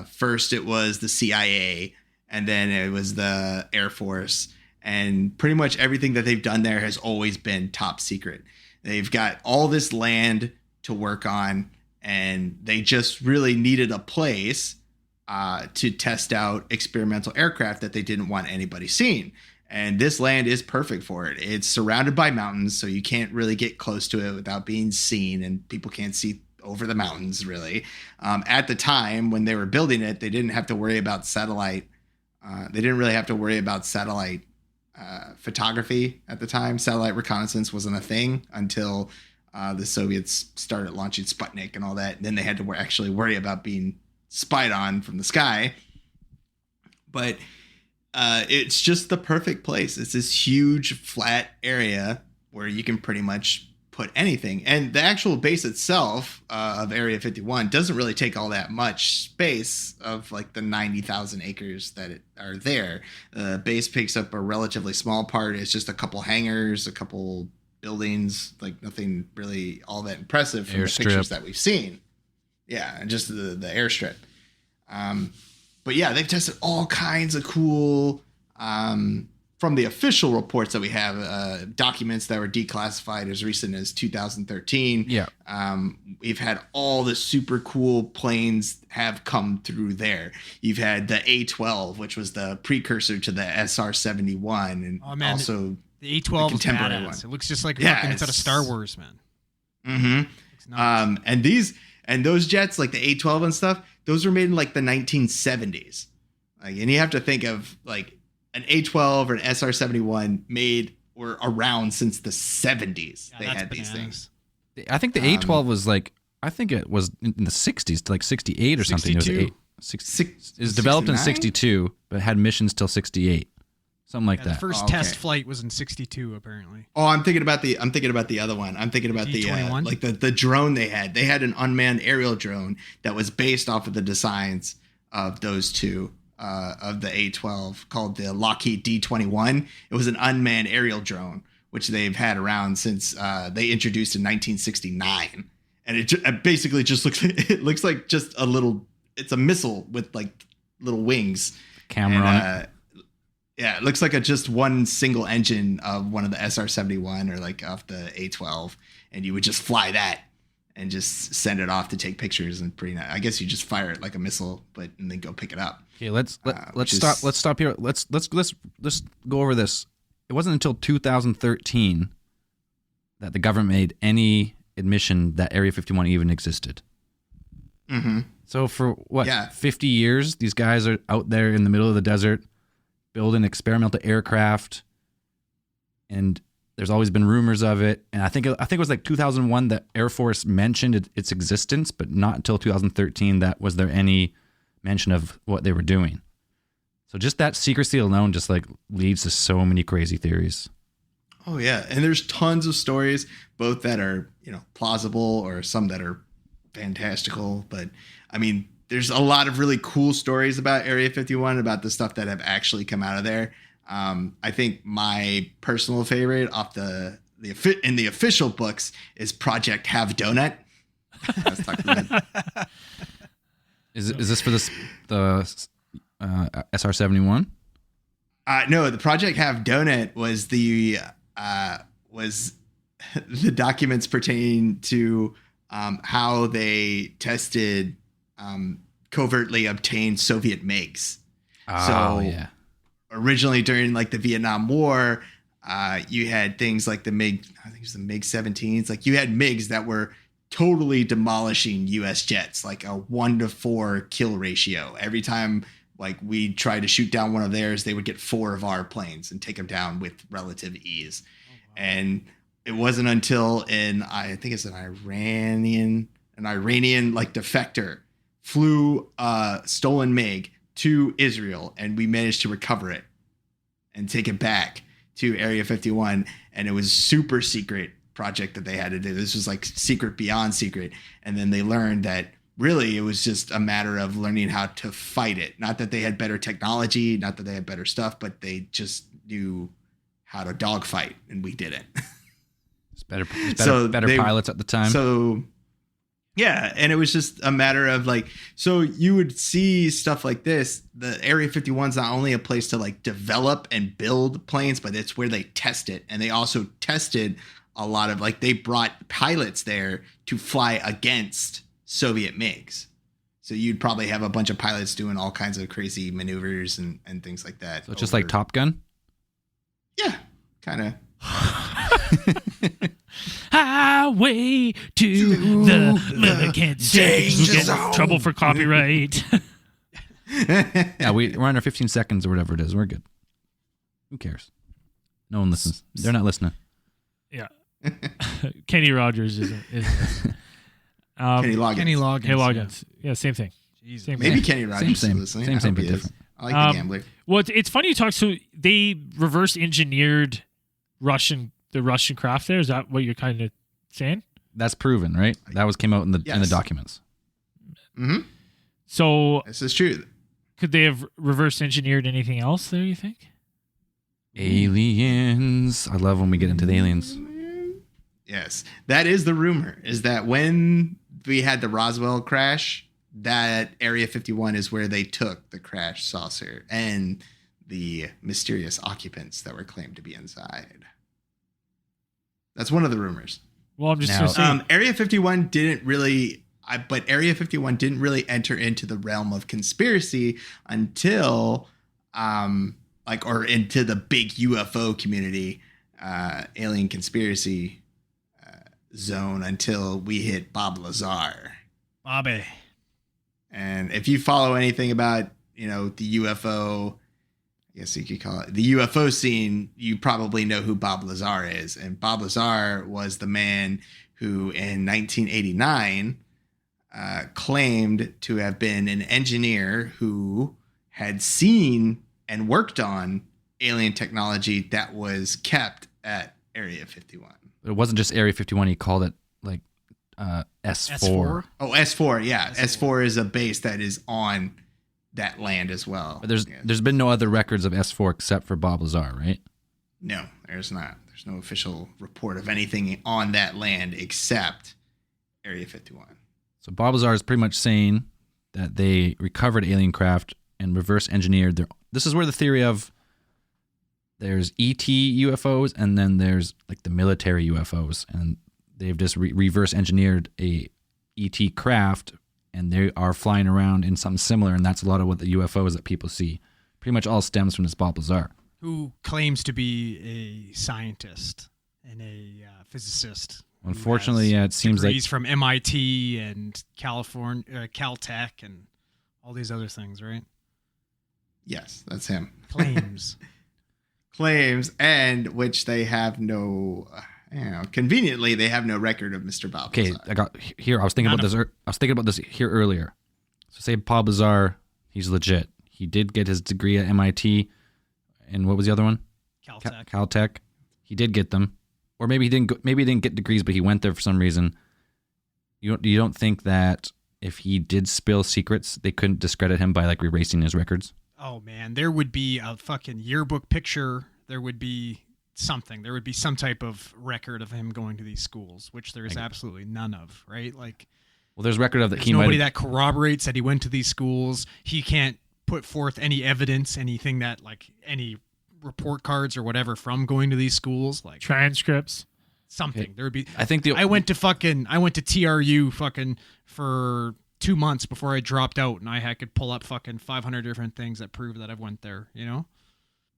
[SPEAKER 3] first it was the CIA, and then it was the Air Force. And pretty much everything that they've done there has always been top secret. They've got all this land to work on, and they just really needed a place to test out experimental aircraft that they didn't want anybody seeing. And this land is perfect for it. It's surrounded by mountains, so you can't really get close to it without being seen, and people can't see over the mountains, really. At the time when they were building it, they didn't have to worry about satellite. They didn't really have to worry about satellite photography at the time. Satellite reconnaissance wasn't a thing until the Soviets started launching Sputnik and all that. And then they had to actually worry about being spied on from the sky. But it's just the perfect place. It's this huge flat area where you can pretty much put anything. And the actual base itself of Area 51 doesn't really take all that much space of like the 90,000 acres that are there. The base picks up a relatively small part. It's just a couple hangars, a couple buildings, like nothing really all that impressive from the pictures that we've seen. Yeah, and just the airstrip. But yeah, they've tested all kinds of cool, from the official reports that we have, documents that were declassified as recent as 2013.
[SPEAKER 4] Yeah.
[SPEAKER 3] We've had all the super cool planes have come through there. You've had the A-12, which was the precursor to the SR-71, and also
[SPEAKER 5] the A-12 is
[SPEAKER 3] contemporary
[SPEAKER 5] badass.
[SPEAKER 3] one.
[SPEAKER 5] It looks just like it's out of Star Wars, man.
[SPEAKER 3] Mm-hmm. And those jets, like the A-12 and stuff, those were made in like the 1970s. Like, and you have to think of like an A-12 or an SR-71 were around since the 70s. They had these things.
[SPEAKER 4] I think the A-12 was like, I think it was in the 60s, like 68 or something. It was developed in 62, but had missions till 68. Something like that.
[SPEAKER 5] The first test flight was in 62, apparently.
[SPEAKER 3] Oh, I'm thinking about the other one. I'm thinking about the like the drone they had. They had an unmanned aerial drone that was based off of the designs of those two of the A-12, called the Lockheed D-21. It was an unmanned aerial drone, which they've had around since they introduced in 1969. And it basically just looks like just a little. It's a missile with like little wings.
[SPEAKER 4] Camera on it.
[SPEAKER 3] Yeah, it looks like just one single engine of one of the SR-71 or like off the A-12, and you would just fly that and just send it off to take pictures. And pretty nice. I guess you just fire it like a missile, and then go pick it up.
[SPEAKER 4] Okay, let's stop here. Let's go over this. It wasn't until 2013 that the government made any admission that Area 51 even existed.
[SPEAKER 3] Mm-hmm.
[SPEAKER 4] So for 50 years, these guys are out there in the middle of the desert, building experimental aircraft, and there's always been rumors of it. And I think it was like 2001 that Air Force mentioned its existence, but not until 2013 that was there any mention of what they were doing. So just that secrecy alone just like leads to so many crazy theories.
[SPEAKER 3] Oh yeah, and there's tons of stories, both that are plausible or some that are fantastical. But I mean, there's a lot of really cool stories about Area 51, about the stuff that have actually come out of there. I think my personal favorite off in the official books is Project Have Donut.
[SPEAKER 4] Is this for the SR-71?
[SPEAKER 3] No, the Project Have Donut was the documents pertaining to how they tested covertly obtained Soviet MiGs.
[SPEAKER 4] Oh, yeah.
[SPEAKER 3] Originally during like the Vietnam War, you had things like the MiG, I think it was the MiG-17s. Like you had MiGs that were totally demolishing U.S. jets, like a 1-to-4 kill ratio. Every time like we tried to shoot down one of theirs, they would get 4 of our planes and take them down with relative ease. Oh, wow. And it wasn't until I think it's an Iranian like defector flew a stolen MiG to Israel, and we managed to recover it and take it back to Area 51. And it was super secret project that they had to do. This was like secret beyond secret. And then they learned that really it was just a matter of learning how to fight it. Not that they had better technology, not that they had better stuff, but they just knew how to dogfight, and we didn't.
[SPEAKER 4] It's better pilots at the time.
[SPEAKER 3] So yeah, and it was just a matter of like, so you would see stuff like this. The Area 51 is not only a place to like develop and build planes, but it's where they test it. And they also tested a lot of like, they brought pilots there to fly against Soviet MiGs. So you'd probably have a bunch of pilots doing all kinds of crazy maneuvers and things like that.
[SPEAKER 4] So it's just like Top Gun?
[SPEAKER 3] Yeah, kind of.
[SPEAKER 2] Highway to the Milligan Danger Zone. Trouble for copyright.
[SPEAKER 4] Yeah, we're under 15 seconds or whatever it is. We're good. Who cares? No one listens. They're not listening.
[SPEAKER 2] Yeah. Kenny Rogers isn't listening.
[SPEAKER 3] Kenny Loggins.
[SPEAKER 5] Kenny Loggins.
[SPEAKER 2] Kenny Loggins. Yeah, same thing.
[SPEAKER 5] Jesus.
[SPEAKER 2] Same
[SPEAKER 3] Maybe
[SPEAKER 2] thing.
[SPEAKER 3] Kenny Rogers
[SPEAKER 4] Same,
[SPEAKER 3] is listening.
[SPEAKER 4] same,
[SPEAKER 3] I hope
[SPEAKER 4] but
[SPEAKER 3] he is.
[SPEAKER 4] different.
[SPEAKER 3] I like the Gambler.
[SPEAKER 2] Well, it's funny you talk. So they reverse engineered the Russian craft there. Is that what you're kind of saying?
[SPEAKER 4] That's proven, right? That came out in the documents.
[SPEAKER 3] Mm-hmm.
[SPEAKER 2] So
[SPEAKER 3] This is true.
[SPEAKER 2] could they have reverse engineered anything else there, you think?
[SPEAKER 4] Aliens. I love when we get into the aliens.
[SPEAKER 3] Yes, that is the rumor, is that when we had the Roswell crash, that Area 51 is where they took the crash saucer and the mysterious occupants that were claimed to be inside. That's one of the rumors.
[SPEAKER 2] Well, I'm just
[SPEAKER 4] Now-
[SPEAKER 2] saying.
[SPEAKER 3] Area 51 didn't really, but Area 51 didn't really enter into the realm of conspiracy until, or into the big UFO community, alien conspiracy zone, until we hit Bob Lazar.
[SPEAKER 5] Bobby.
[SPEAKER 3] And if you follow anything about, the UFO, I guess you could call it the UFO scene, you probably know who Bob Lazar is. And Bob Lazar was the man who in 1989 claimed to have been an engineer who had seen and worked on alien technology that was kept at Area 51.
[SPEAKER 4] It wasn't just Area 51. He called it like S4.
[SPEAKER 5] S4?
[SPEAKER 3] Oh, S4, yeah.
[SPEAKER 5] S4.
[SPEAKER 3] S4 is a base that is on that land as well.
[SPEAKER 4] But
[SPEAKER 3] Yeah.
[SPEAKER 4] there's been no other records of S4 except for Bob Lazar, right?
[SPEAKER 3] No, there's not. There's no official report of anything on that land except Area 51.
[SPEAKER 4] So Bob Lazar is pretty much saying that they recovered alien craft and reverse engineered their. This is where the theory of there's ET UFOs and then there's like the military UFOs, and they've just reverse engineered a ET craft, and they are flying around in something similar, and that's a lot of what the UFOs that people see. Pretty much all stems from this Bob Lazar.
[SPEAKER 5] Who claims to be a scientist and a physicist. who
[SPEAKER 4] Unfortunately,
[SPEAKER 5] has
[SPEAKER 4] it seems like
[SPEAKER 5] degrees from MIT and California, Caltech, and all these other things, right?
[SPEAKER 3] Yes, that's him.
[SPEAKER 5] Claims.
[SPEAKER 3] Claims, and which they have no, conveniently, they have no record of Mr. Bob.
[SPEAKER 4] okay.
[SPEAKER 3] Lazar.
[SPEAKER 4] I got here. I was thinking about this here earlier. So say Bob Lazar, he's legit. He did get his degree at MIT, and what was the other one?
[SPEAKER 5] Caltech.
[SPEAKER 4] Caltech. He did get them, or maybe he didn't. Maybe he didn't get degrees, but he went there for some reason. You don't think that if he did spill secrets, they couldn't discredit him by like erasing his records?
[SPEAKER 5] Oh man, there would be a fucking yearbook picture. There would be something. There would be some type of record of him going to these schools, which there is absolutely none of, right? Like,
[SPEAKER 4] Well, there's record of that.
[SPEAKER 5] there's
[SPEAKER 4] He
[SPEAKER 5] nobody
[SPEAKER 4] might.
[SPEAKER 5] that corroborates that he went to these schools. He can't put forth any evidence, anything that like any report cards or whatever from going to these schools. Like,
[SPEAKER 2] Transcripts.
[SPEAKER 5] something.
[SPEAKER 4] Okay.
[SPEAKER 5] There would be.
[SPEAKER 4] I think
[SPEAKER 5] I went to TRU fucking for 2 months before I dropped out, and I could pull up fucking 500 different things that prove that I went there. You know.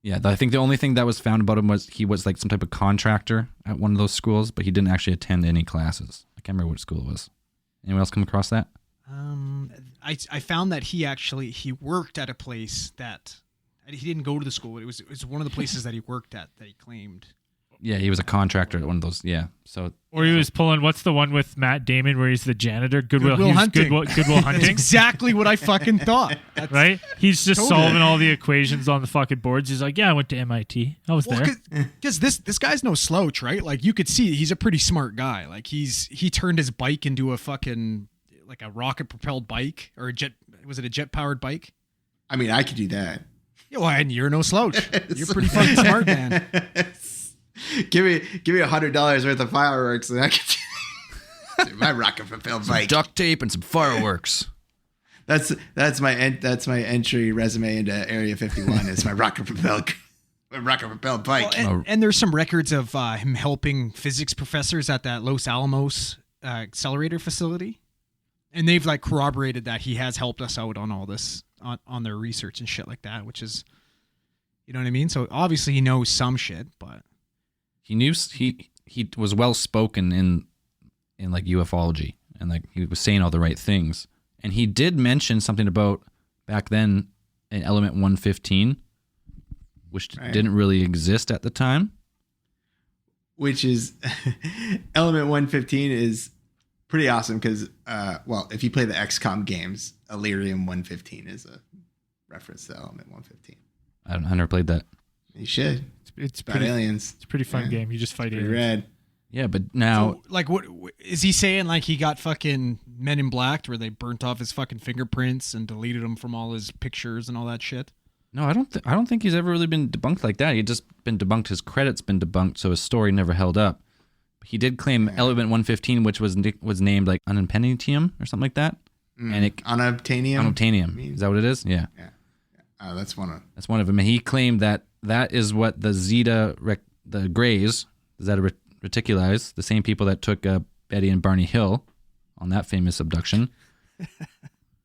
[SPEAKER 4] Yeah, I think the only thing that was found about him was he was like some type of contractor at one of those schools, but he didn't actually attend any classes. I can't remember what school it was. Anyone else come across that?
[SPEAKER 5] I found that he worked at a place that he didn't go to the school. It was one of the places that he worked at that he claimed.
[SPEAKER 4] Yeah, he was a contractor at one of those. Yeah, so
[SPEAKER 2] Or he was pulling. What's the one with Matt Damon where he's the janitor?
[SPEAKER 5] Goodwill Hunting.
[SPEAKER 2] Goodwill
[SPEAKER 5] That's
[SPEAKER 2] Hunting.
[SPEAKER 5] exactly what I fucking thought.
[SPEAKER 2] Right? He's just
[SPEAKER 5] Totally.
[SPEAKER 2] solving all the equations on the fucking boards. He's like, yeah, I went to MIT. I was there.
[SPEAKER 5] Because this guy's no slouch, right? Like you could see he's a pretty smart guy. Like he turned his bike into a fucking like a rocket propelled bike or a jet. Was it a jet powered bike?
[SPEAKER 3] I mean, I could do that.
[SPEAKER 5] Yeah, well, and you're no slouch. You're pretty fucking smart, man.
[SPEAKER 3] Give me $100 worth of fireworks, and I can my rocket propelled bike.
[SPEAKER 4] duct tape and some fireworks.
[SPEAKER 3] That's my entry resume into Area 51. Is my rocket propelled bike.
[SPEAKER 5] Well, and there's some records of him helping physics professors at that Los Alamos accelerator facility, and they've like corroborated that he has helped us out on all this on their research and shit like that, which is, you know what I mean. So obviously he knows some shit, but
[SPEAKER 4] He knew he was well spoken in like ufology, and like he was saying all the right things. And he did mention something about back then an element 115, which didn't really exist at the time.
[SPEAKER 3] Which is element 115 is pretty awesome because well, if you play the XCOM games, Illyrium 115 is a reference to element 115.
[SPEAKER 4] I never played that.
[SPEAKER 3] You should.
[SPEAKER 2] It's
[SPEAKER 3] About
[SPEAKER 2] pretty,
[SPEAKER 3] aliens.
[SPEAKER 2] it's a pretty fun game. You just fight
[SPEAKER 3] Pretty
[SPEAKER 2] aliens.
[SPEAKER 3] rad.
[SPEAKER 4] Yeah, but now
[SPEAKER 5] so, like, what is he saying? Like he got fucking Men in Black, where they burnt off his fucking fingerprints and deleted him from all his pictures and all that shit.
[SPEAKER 4] no, I don't think he's ever really been debunked like that. He just been debunked. His credit's been debunked, so his story never held up. He did claim element 115, which was named like unobtainium or something like that, and it
[SPEAKER 3] Unobtainium.
[SPEAKER 4] unobtainium. Is that what it is? Yeah.
[SPEAKER 3] That's one of.
[SPEAKER 4] That's one of them. And he claimed that is what the the Greys, Zeta Reticuli, the same people that took Betty and Barney Hill on that famous abduction,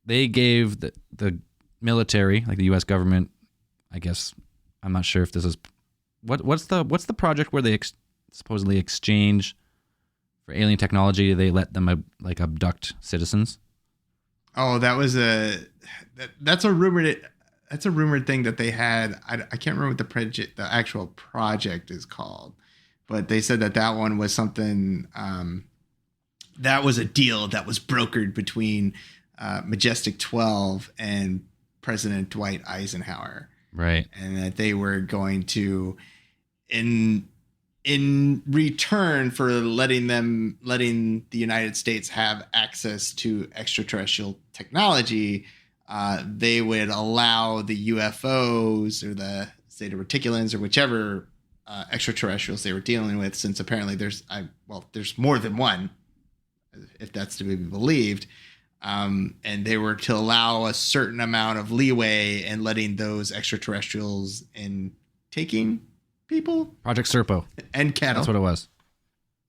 [SPEAKER 4] they gave the military, like the U.S. government, I guess, I'm not sure if this is, what's the project where they supposedly exchange for alien technology, they let them like abduct citizens?
[SPEAKER 3] Oh, that's a rumored. That's a rumored thing that they had. I can't remember what the actual project is called, but they said that one was something. That was a deal that was brokered between Majestic 12 and President Dwight Eisenhower,
[SPEAKER 4] Right.
[SPEAKER 3] and that they were going to, in return for letting the United States have access to extraterrestrial technology. They would allow the UFOs or the Zeta Reticulans or whichever extraterrestrials they were dealing with, since apparently there's more than one, if that's to be believed, and they were to allow a certain amount of leeway in letting those extraterrestrials in taking people
[SPEAKER 4] Project Serpo.
[SPEAKER 3] and cattle.
[SPEAKER 4] That's what it was.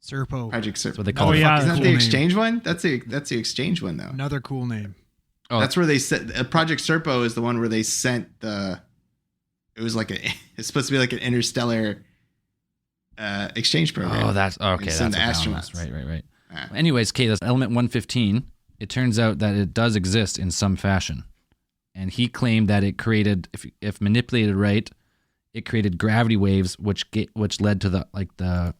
[SPEAKER 5] Serpo,
[SPEAKER 3] Project Serpo.
[SPEAKER 4] That's what they call
[SPEAKER 2] Oh,
[SPEAKER 4] it.
[SPEAKER 2] yeah.
[SPEAKER 3] Isn't that
[SPEAKER 5] Cool
[SPEAKER 3] the
[SPEAKER 5] name.
[SPEAKER 3] exchange one? That's the exchange one though.
[SPEAKER 5] another cool name.
[SPEAKER 4] Oh,
[SPEAKER 3] That's where they sent Project Serpo is the one where they sent it's supposed to be like an interstellar exchange program.
[SPEAKER 4] Oh, that's okay.
[SPEAKER 3] They
[SPEAKER 4] That's
[SPEAKER 3] send
[SPEAKER 4] what
[SPEAKER 3] the
[SPEAKER 4] that one was.
[SPEAKER 3] astronauts.
[SPEAKER 4] Right.
[SPEAKER 3] Ah.
[SPEAKER 4] Anyways, Kate, that's element 115. It turns out that it does exist in some fashion, and he claimed that it created, if manipulated right, it created gravity waves, which led to the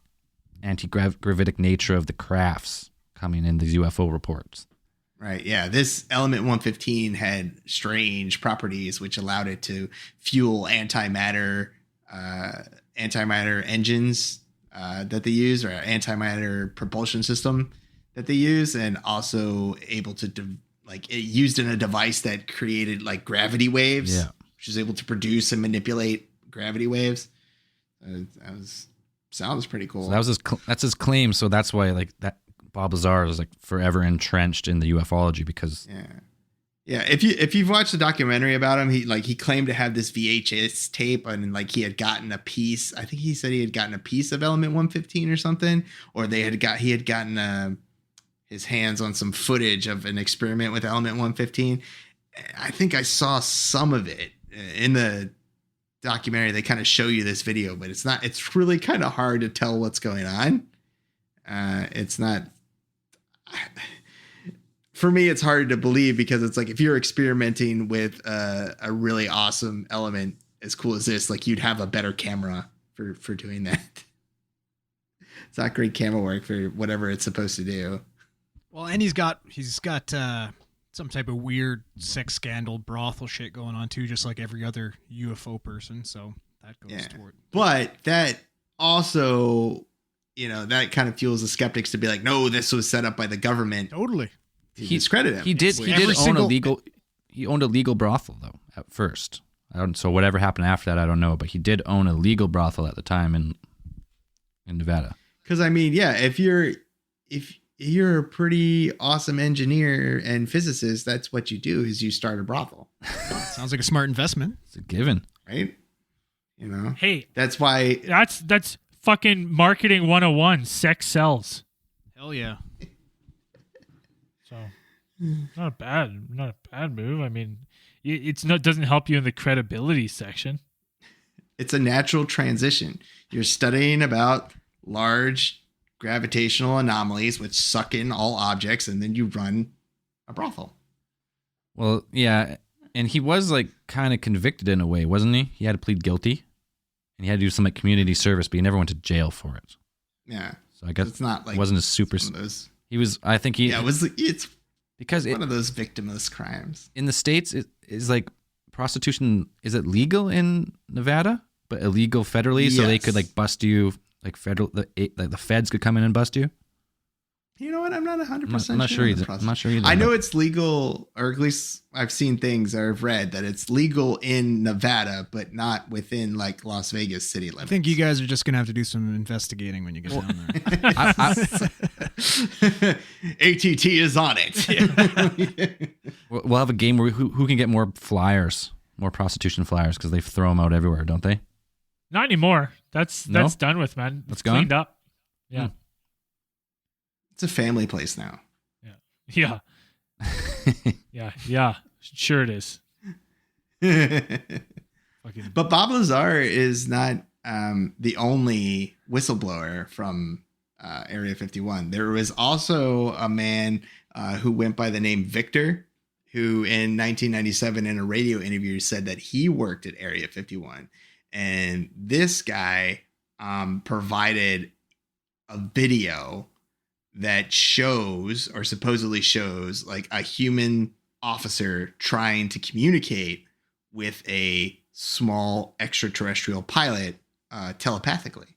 [SPEAKER 4] anti-gravitic nature of the crafts coming in these UFO reports.
[SPEAKER 3] Right. Yeah. This element 115 had strange properties which allowed it to fuel antimatter engines that they use, or antimatter propulsion system that they use, and also able to it used in a device that created like gravity waves,
[SPEAKER 4] Yeah.
[SPEAKER 3] which is able to produce and manipulate gravity waves. Sounds pretty cool.
[SPEAKER 4] So that's his claim. So that's why like that Bob Lazar is like forever entrenched in the ufology because
[SPEAKER 3] Yeah, if you've watched the documentary about him, he claimed to have this VHS tape and like he had gotten a piece. I think he said he had gotten a piece of Element 115 or something, or he had gotten his hands on some footage of an experiment with Element 115. I think I saw some of it in the documentary. They kind of show you this video, but it's really kind of hard to tell what's going on. It's not. For me, it's hard to believe because it's like if you're experimenting with a really awesome element as cool as this, like you'd have a better camera for doing that. It's not great camera work for whatever it's supposed to do.
[SPEAKER 5] Well, and he's got some type of weird sex scandal brothel shit going on too, just like every other UFO person. So that goes toward.
[SPEAKER 3] But that also, that kind of fuels the skeptics to be like, no, this was set up by the government.
[SPEAKER 5] Totally.
[SPEAKER 3] He discredit him.
[SPEAKER 4] He did own he owned a legal brothel though at first. So whatever happened after that, I don't know. But he did own a legal brothel at the time in Nevada.
[SPEAKER 3] Because I mean, yeah, if you're a pretty awesome engineer and physicist, that's what you do is you start a brothel.
[SPEAKER 5] Sounds like a smart investment.
[SPEAKER 4] It's a given,
[SPEAKER 3] right?
[SPEAKER 2] Hey,
[SPEAKER 3] that's why
[SPEAKER 2] that's fucking marketing 101. Sex sells.
[SPEAKER 5] Hell yeah.
[SPEAKER 2] So not a bad move. I mean, doesn't help you in the credibility section.
[SPEAKER 3] It's a natural transition. You're studying about large gravitational anomalies which suck in all objects, and then you run a brothel.
[SPEAKER 4] Well, yeah, and he was like kind of convicted in a way, wasn't he? He had to plead guilty, and he had to do some like community service, but he never went to jail for it.
[SPEAKER 3] Yeah.
[SPEAKER 4] So I guess
[SPEAKER 3] it's not like
[SPEAKER 4] it wasn't a super. He was. I think he.
[SPEAKER 3] Yeah, it's
[SPEAKER 4] because
[SPEAKER 3] one of those victimless crimes
[SPEAKER 4] in the States. It is like prostitution. Is it legal in Nevada, but illegal federally?
[SPEAKER 3] Yes.
[SPEAKER 4] So they could like bust you. Like the feds could come in and bust you.
[SPEAKER 3] You know what? I'm not 100%
[SPEAKER 4] I'm not sure either. I'm not sure either.
[SPEAKER 3] I know it's legal, or at least I've seen things or I've read that it's legal in Nevada, but not within like Las Vegas city limits.
[SPEAKER 5] I think you guys are just gonna have to do some investigating when you get down there.
[SPEAKER 3] ATT is on it.
[SPEAKER 4] We'll have a game where who can get more flyers, more prostitution flyers, because they throw them out everywhere, don't they?
[SPEAKER 2] Not anymore. That's done with, man.
[SPEAKER 4] That's
[SPEAKER 2] it's cleaned up. Yeah.
[SPEAKER 3] It's a family place now.
[SPEAKER 2] Yeah. Yeah. Sure it is.
[SPEAKER 3] But Bob Lazar is not the only whistleblower from Area 51. There was also a man who went by the name Victor, who in 1997 in a radio interview said that he worked at Area 51. And this guy provided a video that shows or supposedly shows like a human officer trying to communicate with a small extraterrestrial pilot telepathically.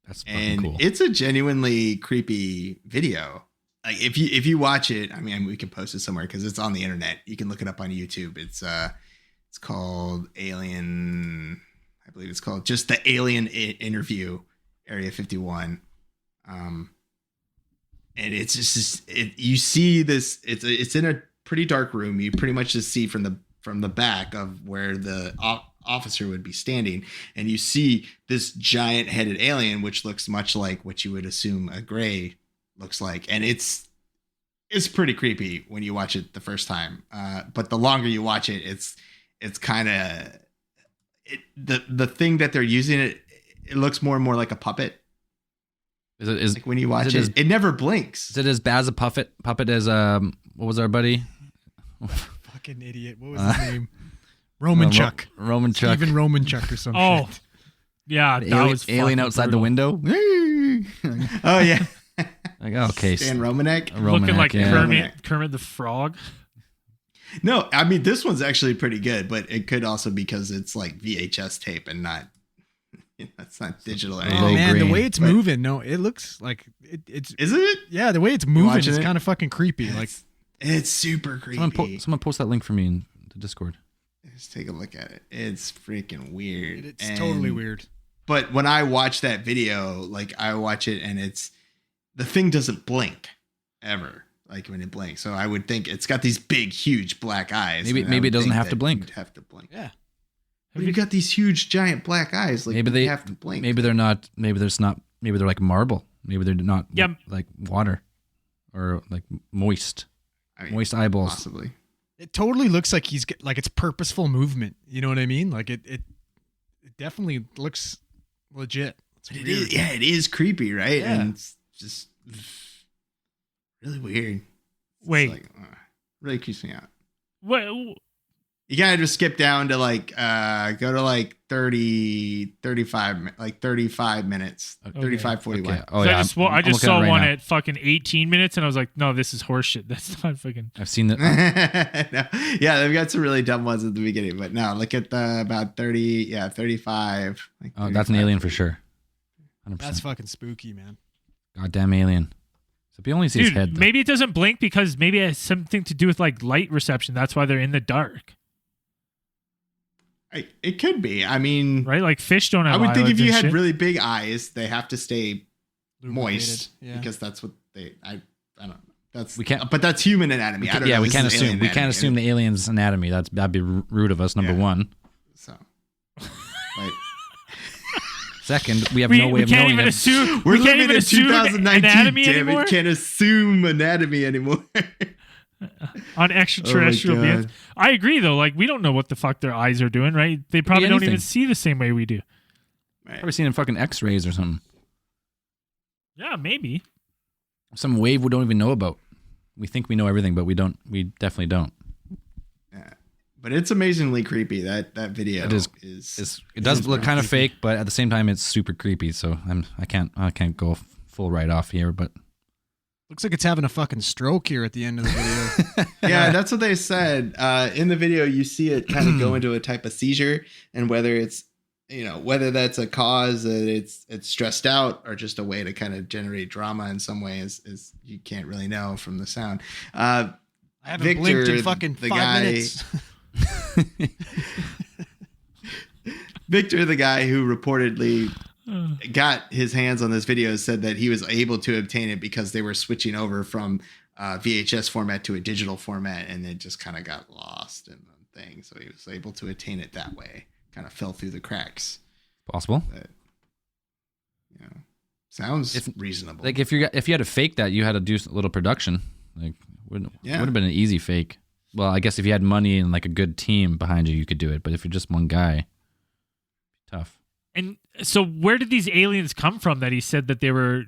[SPEAKER 4] That's fucking cool.
[SPEAKER 3] It's a genuinely creepy video. Like if you watch it, I mean, we can post it somewhere because it's on the internet. You can look it up on YouTube. It's called Alien. I believe it's called just the Alien Interview, Area 51. And it's just you see this. It's in a pretty dark room. You pretty much just see from the back of where the officer would be standing, and you see this giant headed alien, which looks much like what you would assume a gray looks like, and it's pretty creepy when you watch it the first time. But the longer you watch it, it's kind of the thing that they're using it looks more and more like a puppet.
[SPEAKER 4] Is
[SPEAKER 3] like when you watch it never blinks.
[SPEAKER 4] Is it as bad as a puppet as what was our buddy?
[SPEAKER 5] Fucking idiot. What was his name? Roman Chuck.
[SPEAKER 4] Roman Chuck.
[SPEAKER 5] Even Roman Chuck or something.
[SPEAKER 2] Oh, yeah. That was
[SPEAKER 4] alien outside
[SPEAKER 2] brutal.
[SPEAKER 4] the window.
[SPEAKER 3] Oh yeah.
[SPEAKER 4] Like, okay.
[SPEAKER 3] Stan Romanek.
[SPEAKER 2] Looking like
[SPEAKER 3] yeah.
[SPEAKER 2] Kermit the Frog.
[SPEAKER 3] No, I mean this one's actually pretty good, but it could also because it's like VHS tape and not. It's not digital.
[SPEAKER 5] Oh man, the way it's moving, no, it looks like it's.
[SPEAKER 3] Isn't it?
[SPEAKER 5] Yeah, the way it's moving is
[SPEAKER 3] it?
[SPEAKER 5] kind of fucking creepy. Like
[SPEAKER 3] it's super creepy.
[SPEAKER 4] Someone post that link for me in the Discord.
[SPEAKER 3] Just take a look at it. It's freaking weird.
[SPEAKER 5] It's totally weird.
[SPEAKER 3] But when I watch that video, like I watch it and the thing doesn't blink ever. like when it blinks. So I would think it's got these big, huge black eyes.
[SPEAKER 4] Maybe-
[SPEAKER 3] and I
[SPEAKER 4] maybe it
[SPEAKER 3] would
[SPEAKER 4] doesn't
[SPEAKER 3] think
[SPEAKER 4] have to
[SPEAKER 3] that
[SPEAKER 4] blink.
[SPEAKER 3] you'd have to blink.
[SPEAKER 5] Yeah.
[SPEAKER 3] But you've got these huge, giant black eyes. Like
[SPEAKER 4] Maybe
[SPEAKER 3] they
[SPEAKER 4] they
[SPEAKER 3] have to blink.
[SPEAKER 4] Maybe they're not. Maybe there's not. Maybe they're like marble. Maybe they're not.
[SPEAKER 2] Yeah.
[SPEAKER 4] Like water, or like moist,
[SPEAKER 3] I mean,
[SPEAKER 4] moist eyeballs.
[SPEAKER 3] possibly.
[SPEAKER 5] It totally looks like like it's purposeful movement. You know what I mean? Like it definitely looks legit. It's
[SPEAKER 3] But it
[SPEAKER 5] weird.
[SPEAKER 3] is, yeah, it is creepy, right?
[SPEAKER 5] Yeah.
[SPEAKER 3] And it's just really weird. It's
[SPEAKER 2] Wait.
[SPEAKER 3] like, really creeps me out.
[SPEAKER 2] What?
[SPEAKER 3] You gotta just skip down to like go to like 30 35 like 35 minutes,
[SPEAKER 2] Okay.
[SPEAKER 3] 35 41.
[SPEAKER 4] Okay. Oh
[SPEAKER 2] So
[SPEAKER 4] yeah.
[SPEAKER 2] I just,
[SPEAKER 4] I'm
[SPEAKER 2] I just
[SPEAKER 4] looking at
[SPEAKER 2] saw
[SPEAKER 4] it right
[SPEAKER 2] one
[SPEAKER 4] now.
[SPEAKER 2] at fucking 18 minutes, and I was like, no, this is horseshit. That's not fucking.
[SPEAKER 4] I've seen that.
[SPEAKER 3] No. Yeah, they've got some really dumb ones at the beginning, but no, look at the about 35 like
[SPEAKER 4] Oh, that's an
[SPEAKER 3] 35.
[SPEAKER 4] alien for sure. 100%.
[SPEAKER 5] That's fucking spooky, man.
[SPEAKER 4] Goddamn alien. So you only see his
[SPEAKER 2] Dude,
[SPEAKER 4] head. Though.
[SPEAKER 2] maybe it doesn't blink because maybe it has something to do with like light reception. That's why they're in the dark,
[SPEAKER 3] It could be. I mean,
[SPEAKER 2] right? Like fish don't have
[SPEAKER 3] I would think if
[SPEAKER 2] eyelids
[SPEAKER 3] you
[SPEAKER 2] and
[SPEAKER 3] had
[SPEAKER 2] shit.
[SPEAKER 3] really big eyes, they have to stay moist
[SPEAKER 5] Lubricated, yeah.
[SPEAKER 3] because that's what I don't know. That's
[SPEAKER 4] We can't-
[SPEAKER 3] but that's human anatomy. I don't
[SPEAKER 4] yeah,
[SPEAKER 3] know.
[SPEAKER 4] we
[SPEAKER 3] This
[SPEAKER 4] can't
[SPEAKER 3] is
[SPEAKER 4] assume.
[SPEAKER 3] alien
[SPEAKER 4] We can't
[SPEAKER 3] anatomy.
[SPEAKER 4] assume the alien's anatomy. That'd be rude of us. Number
[SPEAKER 3] Yeah.
[SPEAKER 4] one.
[SPEAKER 3] So, like,
[SPEAKER 4] Second, we have
[SPEAKER 2] we,
[SPEAKER 4] no way
[SPEAKER 2] we
[SPEAKER 4] of
[SPEAKER 2] can't
[SPEAKER 4] knowing
[SPEAKER 2] even
[SPEAKER 4] it.
[SPEAKER 2] assume.
[SPEAKER 3] we're
[SPEAKER 2] we can't
[SPEAKER 3] living
[SPEAKER 2] even
[SPEAKER 3] in
[SPEAKER 2] assume
[SPEAKER 3] 2019.
[SPEAKER 2] anatomy
[SPEAKER 3] Damn
[SPEAKER 2] anymore
[SPEAKER 3] it, can't assume anatomy anymore.
[SPEAKER 2] on extraterrestrial
[SPEAKER 3] Oh my
[SPEAKER 2] beings.
[SPEAKER 3] God.
[SPEAKER 2] I agree though. Like we don't know what the fuck their eyes are doing, right? They probably don't even
[SPEAKER 4] anything.
[SPEAKER 2] see the same way we do.
[SPEAKER 3] Right.
[SPEAKER 4] Probably seen in fucking X-rays or something.
[SPEAKER 2] Yeah, maybe.
[SPEAKER 4] Some wave we don't even know about. We think we know everything, but we don't. We definitely don't.
[SPEAKER 3] Yeah. But it's amazingly creepy. That video
[SPEAKER 4] It is- It does look kind of fake, but at the same time, it's super creepy. So I can't go full right off here, but
[SPEAKER 5] Looks like it's having a fucking stroke here at the end of the video.
[SPEAKER 3] Yeah, that's what they said. In the video, you see it kind of go into a type of seizure, and whether it's whether that's a cause that it's stressed out or just a way to kind of generate drama in some way is you can't really know from the sound.
[SPEAKER 5] I haven't
[SPEAKER 3] Victor,
[SPEAKER 5] blinked in fucking
[SPEAKER 3] the
[SPEAKER 5] 5
[SPEAKER 3] guy-
[SPEAKER 5] minutes.
[SPEAKER 3] Victor, the guy who reportedly got his hands on this video, said that he was able to obtain it because they were switching over from VHS format to a digital format, and it just kind of got lost in the thing. So he was able to attain it that way. Kind of fell through the cracks.
[SPEAKER 4] possible.
[SPEAKER 3] But sounds
[SPEAKER 4] If-
[SPEAKER 3] reasonable.
[SPEAKER 4] Like if you had to fake that, you had to do a little production. Like wouldn't have been an easy fake. Well, I guess if you had money and like a good team behind you, you could do it. But if you're just one guy, tough.
[SPEAKER 2] And so, where did these aliens come from that he said that they were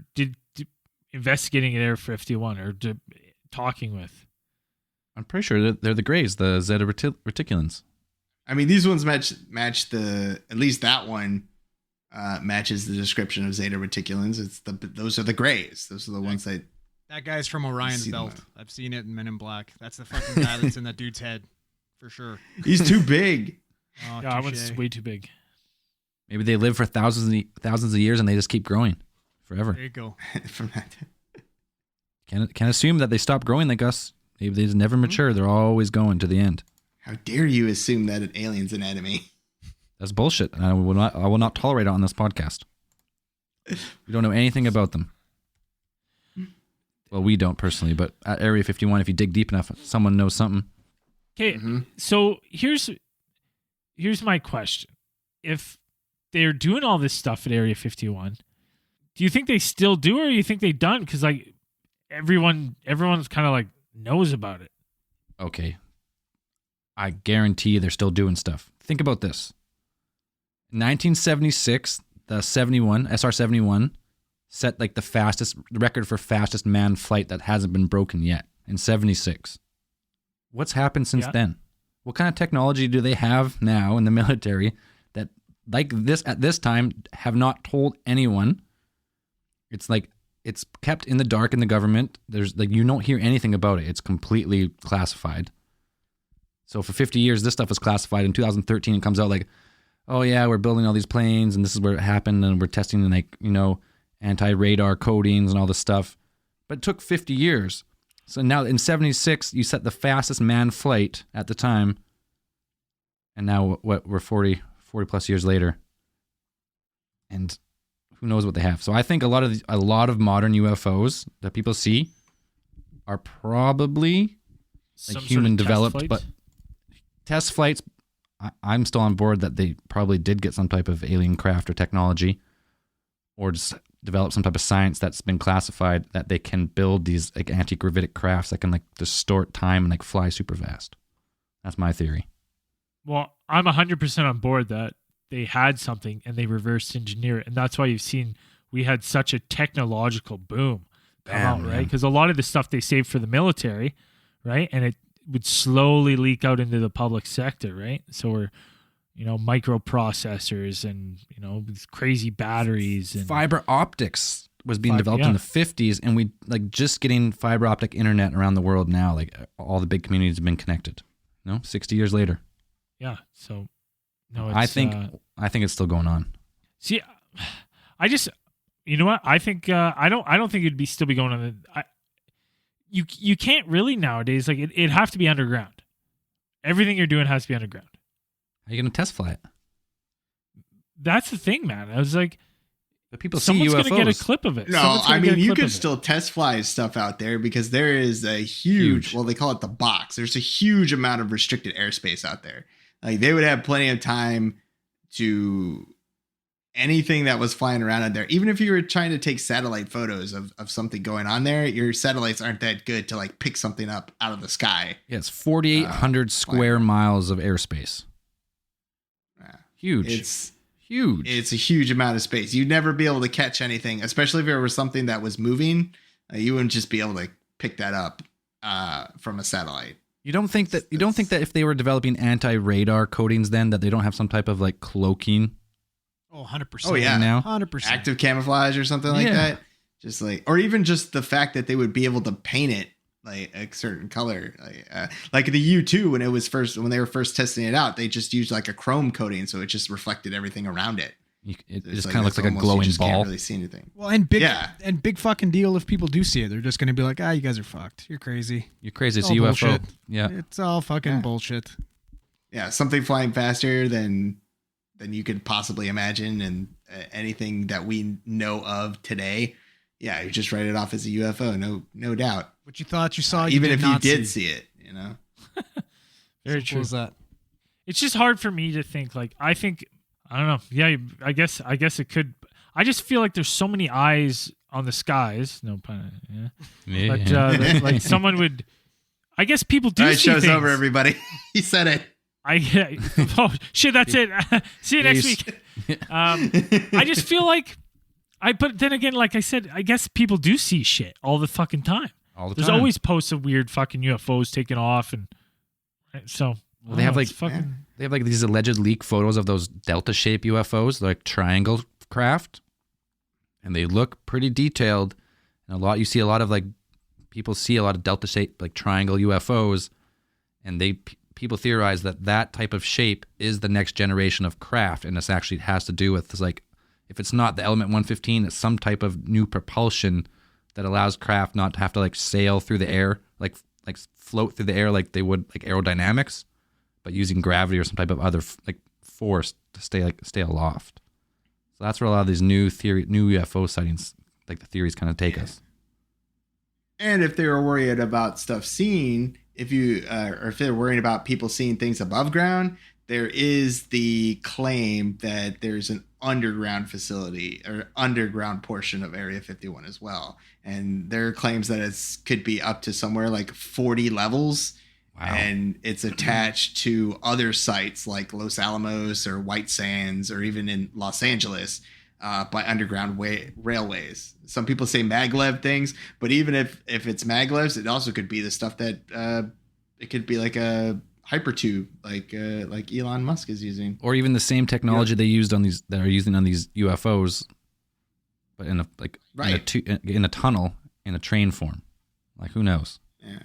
[SPEAKER 2] investigating at Area 51 or talking with?
[SPEAKER 4] I'm pretty sure that they're the Greys, the Zeta Reticulans.
[SPEAKER 3] I mean, these ones match the at least that one matches the description of Zeta Reticulans. Those are the Greys. Those are the ones that.
[SPEAKER 5] That guy's from Orion's
[SPEAKER 3] See them
[SPEAKER 5] Belt.
[SPEAKER 3] out.
[SPEAKER 5] I've seen it in Men in Black. That's the fucking guy that's in that dude's head, for sure.
[SPEAKER 3] He's too big.
[SPEAKER 5] Oh,
[SPEAKER 2] Yeah, that
[SPEAKER 5] touche.
[SPEAKER 2] one's way too big.
[SPEAKER 4] Maybe they live for thousands of years and they just keep growing forever.
[SPEAKER 5] There you go.
[SPEAKER 3] From that.
[SPEAKER 4] Can't assume that they stop growing like us. Maybe they just never mature. They're always going to the end.
[SPEAKER 3] How dare you assume that an alien's anatomy?
[SPEAKER 4] That's bullshit. And I will not tolerate it on this podcast. We don't know anything about them. Well, we don't personally, but at Area 51, if you dig deep enough, someone knows something.
[SPEAKER 2] Okay, so here's my question: if they're doing all this stuff at Area 51, do you think they still do, or do you think they done? Because like everyone's kind of like knows about it.
[SPEAKER 4] Okay. I guarantee you they're still doing stuff. Think about this. In 1976, the SR-71 set like the record for fastest manned flight that hasn't been broken yet in 76. What's happened since
[SPEAKER 2] Yeah.
[SPEAKER 4] then? What kind of technology do they have now in the military that like this at this time have not told anyone? It's like it's kept in the dark in the government. There's like you don't hear anything about it. It's completely classified. So for 50 years, this stuff was classified. In 2013, it comes out like, oh yeah, we're building all these planes and this is where it happened and we're testing like, anti-radar coatings and all this stuff. But it took 50 years. So now in 76, you set the fastest manned flight at the time. And now we're 40 plus years later. And who knows what they have. So I think a lot of modern UFOs that people see are probably
[SPEAKER 2] Some sort of
[SPEAKER 4] human
[SPEAKER 2] test
[SPEAKER 4] developed,
[SPEAKER 2] flights?
[SPEAKER 4] but test flights, I'm still on board that they probably did get some type of alien craft or technology, or just develop some type of science that's been classified that they can build these like anti-gravitic crafts that can like distort time and like fly super fast. That's my theory.
[SPEAKER 2] Well, I'm 100% on board that they had something and they reversed engineer it. And that's why you've seen we had such a technological boom come
[SPEAKER 4] Bam,
[SPEAKER 2] out, right?
[SPEAKER 4] man.
[SPEAKER 2] Because a lot of the stuff they saved for the military, right? And it would slowly leak out into the public sector, right? So we're, microprocessors and, these crazy batteries and
[SPEAKER 4] Fiber optics was being
[SPEAKER 2] Fiber-
[SPEAKER 4] developed
[SPEAKER 2] yeah.
[SPEAKER 4] in the 50s, and we like just getting fiber optic internet around the world now. Like all the big communities have been connected. 60 years later.
[SPEAKER 2] yeah. So no, it's,
[SPEAKER 4] I think it's still going on.
[SPEAKER 2] see, I just, you know what? I think I don't think it'd be still be going on. You can't really nowadays. Like it'd have to be underground. Everything you're doing has to be underground.
[SPEAKER 4] How are you going to test fly it?
[SPEAKER 2] That's the thing, man. I was like,
[SPEAKER 4] But people see
[SPEAKER 2] someone's
[SPEAKER 4] UFOs.
[SPEAKER 2] gonna get a clip of it.
[SPEAKER 3] No,
[SPEAKER 2] Someone's gonna
[SPEAKER 3] I
[SPEAKER 2] get
[SPEAKER 3] mean
[SPEAKER 2] a
[SPEAKER 3] you
[SPEAKER 2] clip
[SPEAKER 3] could
[SPEAKER 2] of it.
[SPEAKER 3] still test fly stuff out there because there is a huge. Well, they call it the box. There's a huge amount of restricted airspace out there. Like they would have plenty of time to anything that was flying around out there. Even if you were trying to take satellite photos of something going on there, your satellites aren't that good to like pick something up out of the sky.
[SPEAKER 4] Yeah, it's 4,800 square miles of airspace.
[SPEAKER 3] Yeah.
[SPEAKER 4] Huge.
[SPEAKER 3] It's
[SPEAKER 4] huge.
[SPEAKER 3] It's a huge amount of space. You'd never be able to catch anything, especially if it was something that was moving. You wouldn't just be able to pick that up from a satellite.
[SPEAKER 4] You don't think that if they were developing anti-radar coatings then that they don't have some type of like cloaking?
[SPEAKER 5] Oh, 100%.
[SPEAKER 3] Oh, yeah.
[SPEAKER 4] Now?
[SPEAKER 5] 100%.
[SPEAKER 3] Active camouflage or something like
[SPEAKER 4] Yeah.
[SPEAKER 3] that. Just like, or even just the fact that they would be able to paint it like a certain color, like the U2 when they were first testing it out, they just used like a chrome coating, so it just reflected everything around it.
[SPEAKER 4] It
[SPEAKER 3] It's
[SPEAKER 4] just kind of looks
[SPEAKER 3] it's
[SPEAKER 4] like a
[SPEAKER 3] almost-
[SPEAKER 4] glowing
[SPEAKER 3] you just
[SPEAKER 4] ball.
[SPEAKER 3] Can't really see anything.
[SPEAKER 5] Well, and big
[SPEAKER 3] Yeah.
[SPEAKER 5] and big fucking deal if people do see it. They're just going to be like, you guys are fucked. You're crazy.
[SPEAKER 4] You're crazy. It's
[SPEAKER 5] all
[SPEAKER 4] a UFO.
[SPEAKER 5] bullshit.
[SPEAKER 4] Yeah.
[SPEAKER 5] It's all fucking
[SPEAKER 3] Yeah.
[SPEAKER 5] bullshit.
[SPEAKER 3] Yeah, something flying faster than you could possibly imagine, and anything that we know of today. Yeah, you just write it off as a UFO, no doubt.
[SPEAKER 5] What you thought you saw,
[SPEAKER 3] Even if you
[SPEAKER 5] not
[SPEAKER 3] did see it, you know.
[SPEAKER 2] Very
[SPEAKER 5] Simple
[SPEAKER 2] true.
[SPEAKER 5] as that.
[SPEAKER 2] It's just hard for me to think. Like I don't know. Yeah, I guess it could. I just feel like there's so many eyes on the skies. No pun. Yeah. But like someone would. I guess people do
[SPEAKER 3] All right,
[SPEAKER 2] see
[SPEAKER 3] show's
[SPEAKER 2] things.
[SPEAKER 3] over, everybody. He said it.
[SPEAKER 2] Oh shit! That's it. See you next
[SPEAKER 4] Peace.
[SPEAKER 2] week. I just feel like but then again, like I said, I guess people do see shit all the fucking time.
[SPEAKER 4] All the
[SPEAKER 2] There's
[SPEAKER 4] time.
[SPEAKER 2] always posts of weird fucking UFOs taking off, and right, so
[SPEAKER 4] Well, they have,
[SPEAKER 2] it's
[SPEAKER 4] like-
[SPEAKER 2] fucking.
[SPEAKER 4] They have like these alleged leak photos of those delta shaped UFOs, like triangle craft, and they look pretty detailed. And you see a lot of like people see a lot of delta shaped like triangle UFOs, and people theorize that type of shape is the next generation of craft, and this actually has to do with like if it's not the Element 115, it's some type of new propulsion that allows craft not to have to like sail through the air, like float through the air like they would like aerodynamics, but using gravity or some type of other like force to stay aloft. So that's where a lot of these new UFO sightings, like the theories, kind of take us.
[SPEAKER 3] And if they were worried about stuff seen, or if they're worried about people seeing things above ground, there is the claim that there's an underground facility or underground portion of Area 51 as well. And there are claims that it could be up to somewhere like 40 levels.
[SPEAKER 4] Wow.
[SPEAKER 3] And it's attached to other sites like Los Alamos or White Sands or even in Los Angeles by underground railways. Some people say maglev things, but even if it's maglevs, it also could be the stuff that it could be like a hypertube, like Elon Musk is using,
[SPEAKER 4] Or even the same technology they used on these that are using on these UFOs, but in a
[SPEAKER 3] Right.
[SPEAKER 4] in a tunnel in a train form. Like who knows?
[SPEAKER 3] Yeah.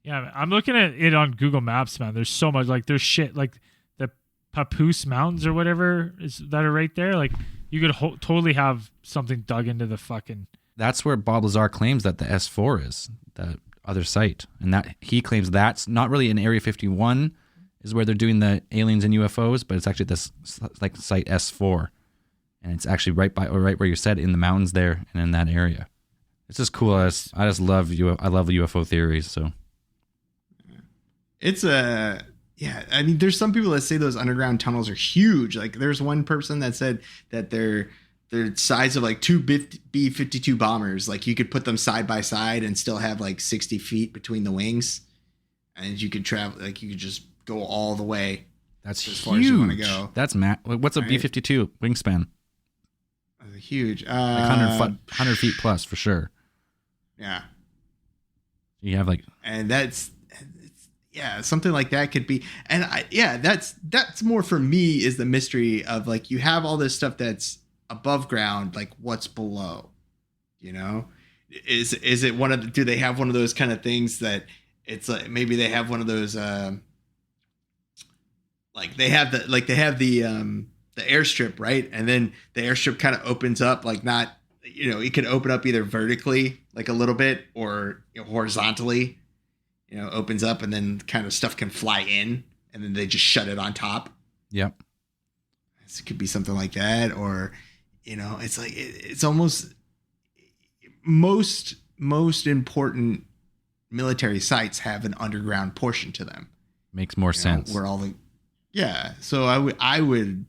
[SPEAKER 2] Yeah, I'm looking at it on Google Maps, man. There's so much, like there's shit like the Papoose Mountains or whatever that are right there. Like you could totally have something dug into the fucking.
[SPEAKER 4] That's where Bob Lazar claims that the S4 is, the other site, and that he claims that's not really in Area 51 is where they're doing the aliens and UFOs, but it's actually this like site S4, and it's actually right where you said in the mountains there and in that area. It's just cool. I just love I love UFO theories. So
[SPEAKER 3] It's yeah. I mean, there's some people that say those underground tunnels are huge. Like, there's one person that said that they're size of like two B-52 bombers. Like, you could put them side by side and still have like 60 feet between the wings, and you could travel. Like, you could just go all the way.
[SPEAKER 4] that's
[SPEAKER 3] As
[SPEAKER 4] huge.
[SPEAKER 3] far as you wanna go.
[SPEAKER 4] That's what's a
[SPEAKER 3] Right.
[SPEAKER 4] B-52 wingspan?
[SPEAKER 3] Huge.
[SPEAKER 4] Like 100 feet plus for sure.
[SPEAKER 3] Yeah.
[SPEAKER 4] You have like
[SPEAKER 3] And yeah, something like that could be. And that's more for me, is the mystery of, like, you have all this stuff that's above ground, like, what's below, you know? Is it one of the, do they have one of those kind of things that it's like, maybe they have one of those, like they have the airstrip, right? And then the airstrip kind of opens up, like, not, you know, it could open up either vertically, like a little bit, or, you know, horizontally, you know, opens up, and then kind of stuff can fly in, and then they just shut it on top.
[SPEAKER 4] yep.
[SPEAKER 3] It could be something like that, or, you know, it's like, it's almost most important military sites have an underground portion to them.
[SPEAKER 4] Makes more
[SPEAKER 3] You know,
[SPEAKER 4] sense.
[SPEAKER 3] where all the, yeah. So I would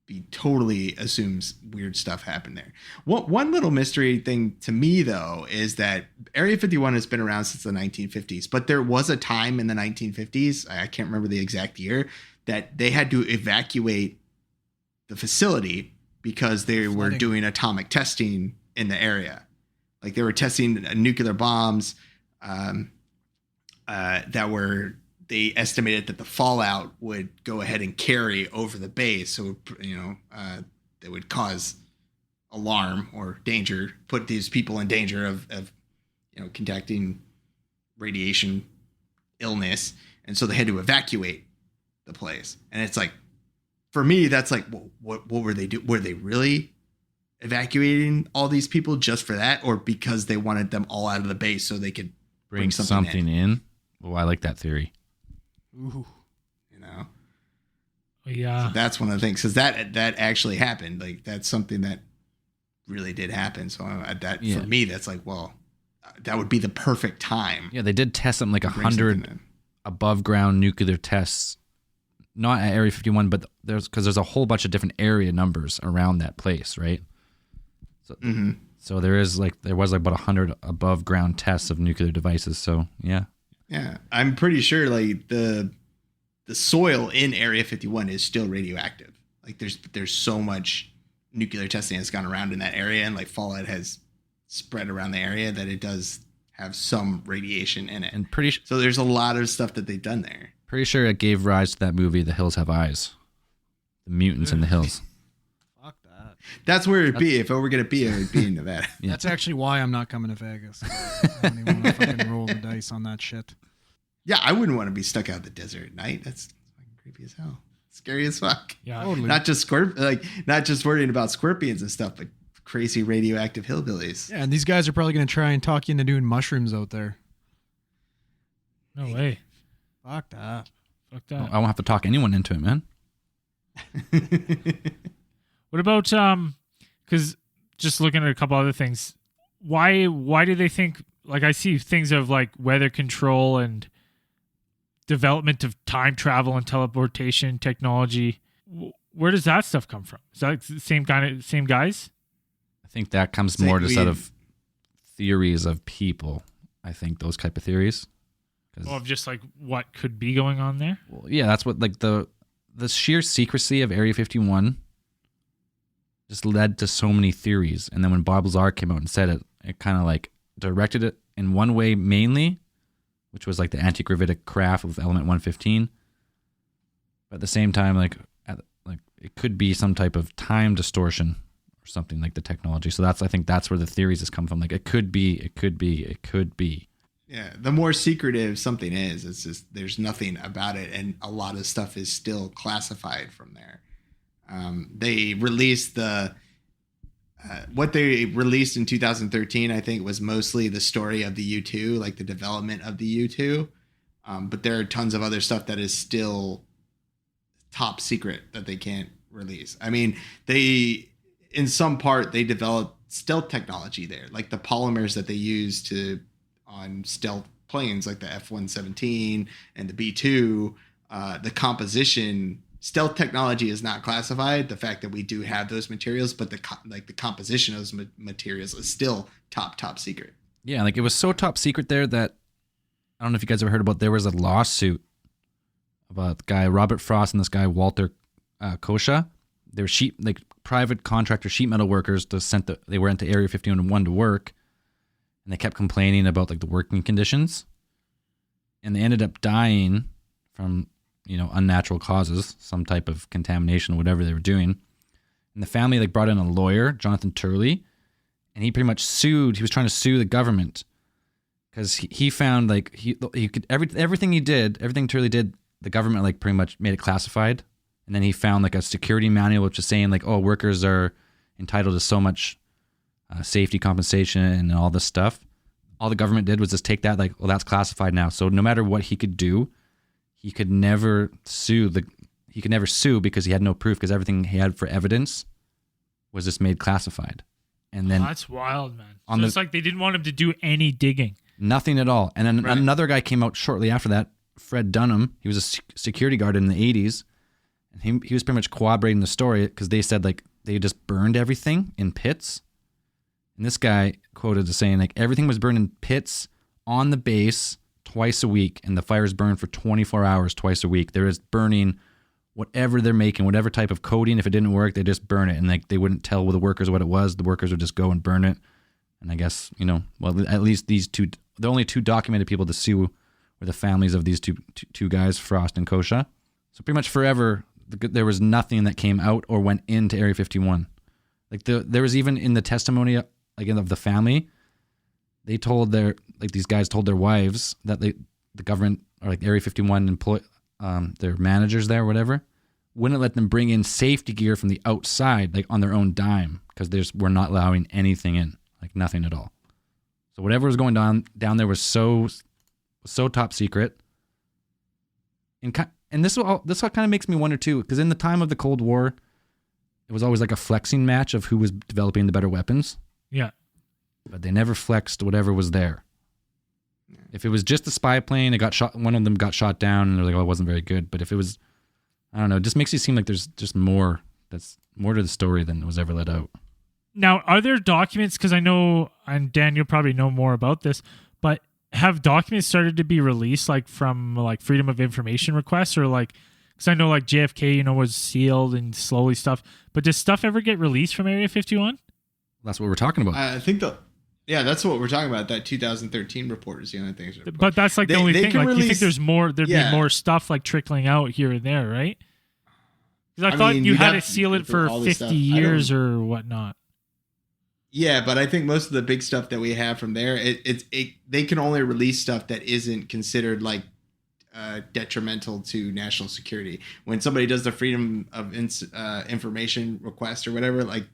[SPEAKER 3] be totally assumes weird stuff happened there. One little mystery thing to me, though, is that Area 51 has been around since the 1950s, but there was a time in the 1950s, I can't remember the exact year, that they had to evacuate the facility because they were
[SPEAKER 5] Flooding.
[SPEAKER 3] doing atomic testing in the area. Like, they were testing nuclear bombs that were, they estimated that the fallout would go ahead and carry over the base. So, you know, that would cause alarm or danger, put these people in danger of you know, contacting radiation illness. And so they had to evacuate the place. And it's like, for me, that's like, what were they doing? Were they really evacuating all these people just for that, or because they wanted them all out of the base so they could
[SPEAKER 4] Bring something in. Oh, I like that theory.
[SPEAKER 5] Ooh.
[SPEAKER 3] you know?
[SPEAKER 2] Yeah.
[SPEAKER 3] That's one of the things, because that actually happened. Like, that's something that really did happen. So that
[SPEAKER 4] Yeah.
[SPEAKER 3] for me, that's like, well, that would be the perfect time.
[SPEAKER 4] Yeah, they did test something like
[SPEAKER 3] to bring
[SPEAKER 4] 100
[SPEAKER 3] something in.
[SPEAKER 4] above ground nuclear tests, not at Area 51, but there's a whole bunch of different area numbers around that place, right? So,
[SPEAKER 3] Mhm.
[SPEAKER 4] so there was like about 100 above ground tests of nuclear devices. So yeah,
[SPEAKER 3] Yeah, I'm pretty sure like the soil in Area 51 is still radioactive. Like, there's so much nuclear testing that's gone around in that area, and like fallout has spread around the area that it does have some radiation in it.
[SPEAKER 4] and
[SPEAKER 3] So there's a lot of stuff that they've done there.
[SPEAKER 4] pretty sure it gave rise to that movie, The Hills Have Eyes, the mutants in the hills.
[SPEAKER 5] Fuck that.
[SPEAKER 3] That's where it'd be. If it were going to be, it would be in Nevada.
[SPEAKER 4] Yeah.
[SPEAKER 5] That's actually why I'm not coming to Vegas. I don't even want to fucking roll the dice on that shit.
[SPEAKER 3] Yeah, I wouldn't want to be stuck out in the desert at night. That's fucking creepy as hell. Scary as fuck.
[SPEAKER 2] Yeah.
[SPEAKER 5] Totally.
[SPEAKER 3] Not just worrying about scorpions and stuff, but crazy radioactive hillbillies.
[SPEAKER 5] Yeah, and these guys are probably going to try and talk you into doing mushrooms out there.
[SPEAKER 2] No way.
[SPEAKER 5] Fuck that.
[SPEAKER 2] Fuck
[SPEAKER 4] I
[SPEAKER 2] that.
[SPEAKER 4] won't have to talk anyone into it, man.
[SPEAKER 2] What about because just looking at a couple other things, why do they think, like, I see things of like weather control and development of time travel and teleportation technology. Where does that stuff come from? Is that the same guys?
[SPEAKER 4] I think that comes more just out of theories of people. I think those type of theories. 'Cause-
[SPEAKER 2] Of just like what could be going on there?
[SPEAKER 4] Well, yeah, that's what, like, the sheer secrecy of Area 51 just led to so many theories. And then when Bob Lazar came out and said it, it kind of like directed it in one way mainly, which was like the anti-gravitic craft with element 115. But at the same time, like it could be some type of time distortion or something, like the technology. So I think that's where the theories has come from. Like, it could be.
[SPEAKER 3] Yeah, the more secretive something is, it's just there's nothing about it, and a lot of stuff is still classified from there. They released what they released in 2013, I think, was mostly the story of the U2, like the development of the U2. But there are tons of other stuff that is still top secret that they can't release. I mean, in some part, they developed stealth technology there, like the polymers that they use on stealth planes, like the F-117 and the B-2. The composition, stealth technology is not classified. The fact that we do have those materials, but the composition of those materials is still top secret.
[SPEAKER 4] Yeah, like it was so top secret there that I don't know if you guys ever heard about. There was a lawsuit about the guy Robert Frost and this guy Walter Kosha. They were private contractor sheet metal workers. They went to Area 51 to work, and they kept complaining about like the working conditions, and they ended up dying from unnatural causes, some type of contamination, whatever they were doing. And the family like brought in a lawyer, Jonathan Turley, and he pretty much sued. He was trying to sue the government because he found like he could everything Turley did, the government like pretty much made it classified. And then he found like a security manual which is saying like, oh, workers are entitled to so much safety compensation and all this stuff. All the government did was just take that, like, well, that's classified now. So no matter what he could do, he could never sue because he had no proof, because everything he had for evidence was just made classified. And then
[SPEAKER 2] that's wild, man. So it's like they didn't want him to do any digging.
[SPEAKER 4] Nothing at all. And then another guy came out shortly after that, Fred Dunham. He was a security guard in the 80s. And he was pretty much corroborating the story because they said like they just burned everything in pits. And this guy quoted as saying like everything was burned in pits on the base twice a week, and the fires burned for 24 hours twice a week. They're just burning whatever they're making, whatever type of coating. If it didn't work, they just burn it, and like they wouldn't tell the workers what it was. The workers would just go and burn it. And I guess at least these two, the only two documented people to sue were the families of these two guys, Frost and Kosha. So pretty much forever, there was nothing that came out or went into Area 51. Like there was even in the testimony again of the family, they told these guys told their wives that the government or like Area 51 their managers there or whatever wouldn't let them bring in safety gear from the outside, like on their own dime, because we're not allowing anything in, like nothing at all. So whatever was going down there was so top secret. And this kind of makes me wonder too, because in the time of the Cold War, it was always like a flexing match of who was developing the better weapons.
[SPEAKER 2] Yeah.
[SPEAKER 4] But they never flexed whatever was there. If it was just a spy plane, it got shot. One of them got shot down, and they're like, "Oh, it wasn't very good." But if it was, I don't know, it just makes you seem like there's just more. That's more to the story than was ever let out.
[SPEAKER 2] Now, are there documents? Because I know, and Dan, you'll probably know more about this, but have documents started to be released, like from like Freedom of Information requests, or like, because I know like JFK, was sealed and slowly stuff. But does stuff ever get released from Area 51?
[SPEAKER 4] That's what we're talking about.
[SPEAKER 3] I think that's what we're talking about. That 2013 report is the only thing.
[SPEAKER 2] But that's like the only thing. Like, you think there's more? There'd be more stuff like trickling out here and there, right? Because I thought you had to seal it for 50 years or whatnot.
[SPEAKER 3] Yeah, but I think most of the big stuff that we have from there, they can only release stuff that isn't considered like detrimental to national security. When somebody does the Freedom of Information request or whatever, like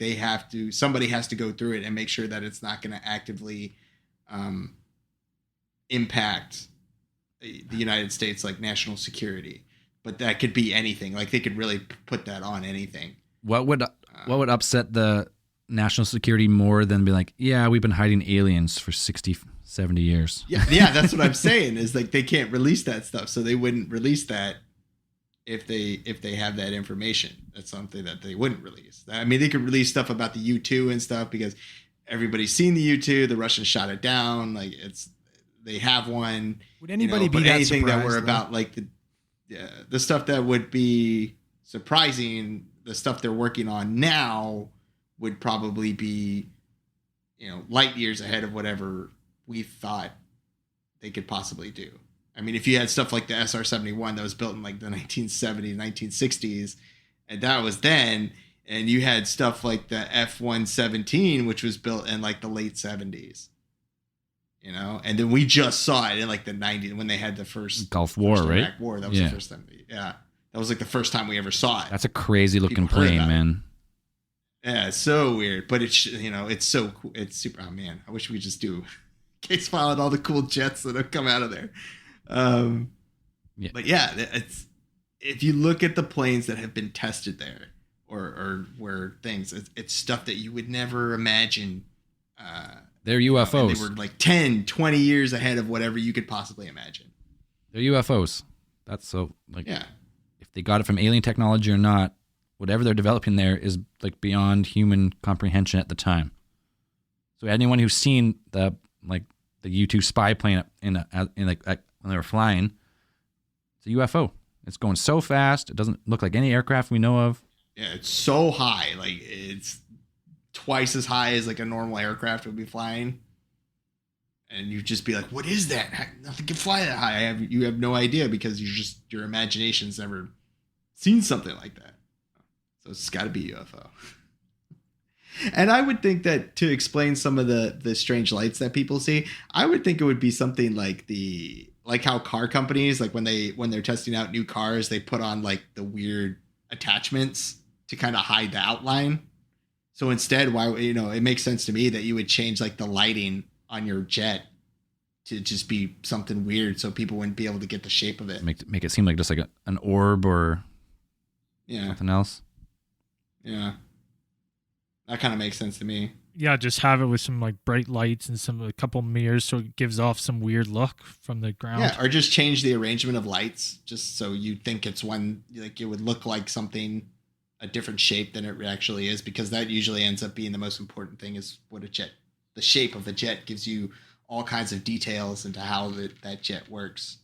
[SPEAKER 3] somebody has to go through it and make sure that it's not going to actively impact the United States, like national security. But that could be anything. Like they could really put that on anything.
[SPEAKER 4] What would upset the national security more than be like, yeah, we've been hiding aliens for 60, 70 years.
[SPEAKER 3] Yeah, that's what I'm saying is like they can't release that stuff, so they wouldn't release that if they have that information. That's something that they wouldn't release. I mean, they could release stuff about the U-2 and stuff because everybody's seen the U-2. The Russians shot it down. Like they have one.
[SPEAKER 5] Would anybody be
[SPEAKER 3] but
[SPEAKER 5] that
[SPEAKER 3] anything
[SPEAKER 5] surprised,
[SPEAKER 3] that were
[SPEAKER 5] though?
[SPEAKER 3] about like the stuff that would be surprising, the stuff they're working on now would probably be, light years ahead of whatever we thought they could possibly do. I mean, if you had stuff like the SR-71 that was built in like the 1970s, 1960s, and that was then, and you had stuff like the F-117, which was built in like the late 70s, and then we just saw it in like the 90s when they had the first
[SPEAKER 4] Gulf War,
[SPEAKER 3] first
[SPEAKER 4] right?
[SPEAKER 3] Iraq War. That was the first time. Yeah. That was like the first time we ever saw it.
[SPEAKER 4] That's a crazy looking
[SPEAKER 3] People heard
[SPEAKER 4] plane,
[SPEAKER 3] about it.
[SPEAKER 4] man.
[SPEAKER 3] Yeah, it's so weird, but it's it's so cool. It's super. Oh man, I wish we could just do case file and all the cool jets that have come out of there. But yeah, it's if you look at the planes that have been tested there, or where things, it's stuff that you would never imagine
[SPEAKER 4] They're
[SPEAKER 3] And
[SPEAKER 4] UFOs.
[SPEAKER 3] they were like 10, 20 years ahead of whatever you could possibly imagine.
[SPEAKER 4] They're UFOs. That's so like
[SPEAKER 3] Yeah.
[SPEAKER 4] if they got it from alien technology or not, whatever they're developing there is like beyond human comprehension at the time. So anyone who's seen the U-2 spy plane in when they were flying, it's a UFO. It's going so fast. It doesn't look like any aircraft we know of.
[SPEAKER 3] Yeah, it's so high. Like it's twice as high as like a normal aircraft would be flying. And you'd just be like, what is that? Nothing can fly that high. You have no idea because your imagination's never seen something like that. So it's got to be UFO. And I would think that to explain some of the strange lights that people see, I would think it would be something like how car companies, like when they're testing out new cars, they put on like the weird attachments to kind of hide the outline. So instead, it makes sense to me that you would change like the lighting on your jet to just be something weird so people wouldn't be able to get the shape of it.
[SPEAKER 4] Make it seem like just like an orb or something else.
[SPEAKER 3] Yeah. That kind of makes sense to me.
[SPEAKER 2] Yeah, just have it with some like bright lights and a couple mirrors so it gives off some weird look from the ground.
[SPEAKER 3] Yeah, or just change the arrangement of lights just so you think it's one, like it would look like something, a different shape than it actually is, because that usually ends up being the most important thing is what the shape of a jet gives you all kinds of details into how that jet works.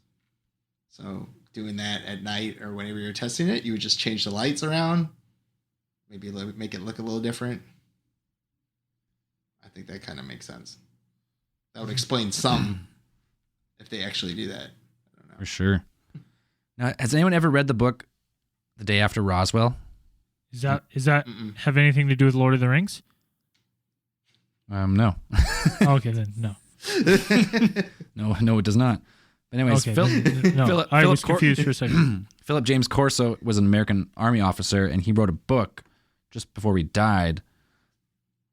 [SPEAKER 3] So doing that at night or whenever you're testing it, you would just change the lights around, maybe make it look a little different. I think that kind of makes sense. That would explain some if they actually do that. I don't know.
[SPEAKER 4] For sure. Now, has anyone ever read the book The Day After Roswell?
[SPEAKER 2] Is that have anything to do with Lord of the Rings?
[SPEAKER 4] No.
[SPEAKER 2] Okay, then no.
[SPEAKER 4] No, it does not. But anyways,
[SPEAKER 2] Okay, no. I was confused for a second.
[SPEAKER 4] Philip James Corso was an American Army officer, and he wrote a book just before he died,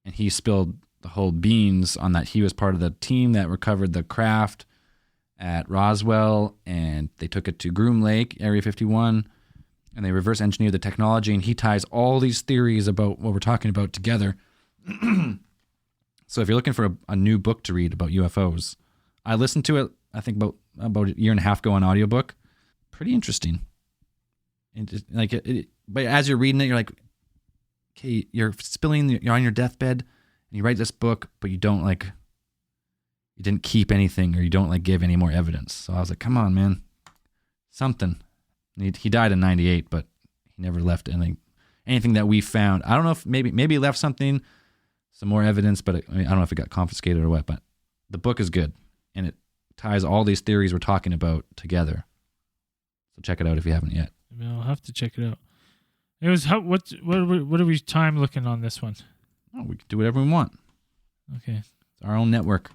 [SPEAKER 4] and he spilled the whole beans on that. He was part of the team that recovered the craft at Roswell, and they took it to Groom Lake, Area 51, and they reverse engineered the technology, and he ties all these theories about what we're talking about together. So if you're looking for a new book to read about UFOs, I listened to it, I think about a year and a half ago on audiobook. Pretty interesting. And just, but as you're reading it, you're like, okay, you're on your deathbed, and you write this book, but you didn't keep anything, or you don't give any more evidence. So I was like, come on, man, something. He died in 98, but he never left anything that we found. I don't know if maybe he left some more evidence, but I don't know if it got confiscated or what. But the book is good, and it ties all these theories we're talking about together. So check it out if you haven't yet.
[SPEAKER 2] I'll have to check it out. It was what are we time looking on this one?
[SPEAKER 4] Oh, we can do whatever we want.
[SPEAKER 2] Okay,
[SPEAKER 4] It's our own network.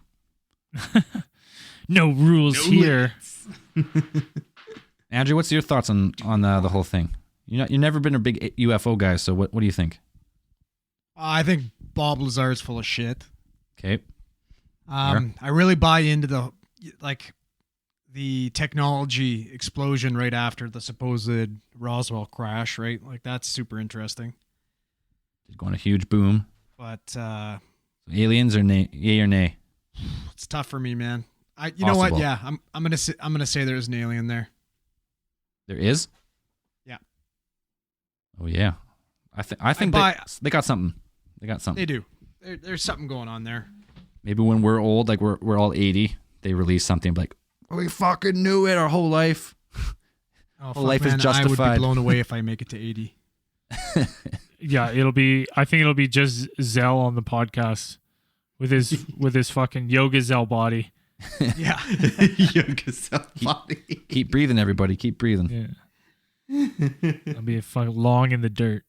[SPEAKER 2] No rules here.
[SPEAKER 4] Andrew, what's your thoughts on the whole thing? You've never been a big UFO guy, so what do you think?
[SPEAKER 5] I think Bob Lazar's full of shit.
[SPEAKER 4] Okay.
[SPEAKER 5] I really buy into the technology explosion right after the supposed Roswell crash, right? Like that's super interesting.
[SPEAKER 4] Did go on a huge boom.
[SPEAKER 5] But
[SPEAKER 4] Aliens or yay or nay?
[SPEAKER 5] it's tough for me, man. You know what?
[SPEAKER 4] Possible.
[SPEAKER 5] Yeah, I'm gonna say there's an alien there.
[SPEAKER 4] There is?
[SPEAKER 5] Yeah.
[SPEAKER 4] Oh yeah. I think they got something. They got something.
[SPEAKER 5] They do. There's something going on there.
[SPEAKER 4] Maybe when we're old, like we're all 80, they release something like, we fucking knew it our whole life.
[SPEAKER 5] Oh,
[SPEAKER 4] Whole life is
[SPEAKER 5] I would
[SPEAKER 4] justified.
[SPEAKER 5] be blown away if I make it to 80.
[SPEAKER 2] Yeah, I think it'll be just Zell on the podcast with his fucking Yoga Zell body.
[SPEAKER 5] Yeah.
[SPEAKER 3] Yoga Cell body.
[SPEAKER 4] Keep breathing, everybody. Keep breathing.
[SPEAKER 2] Yeah. I'll be fucking long in the dirt.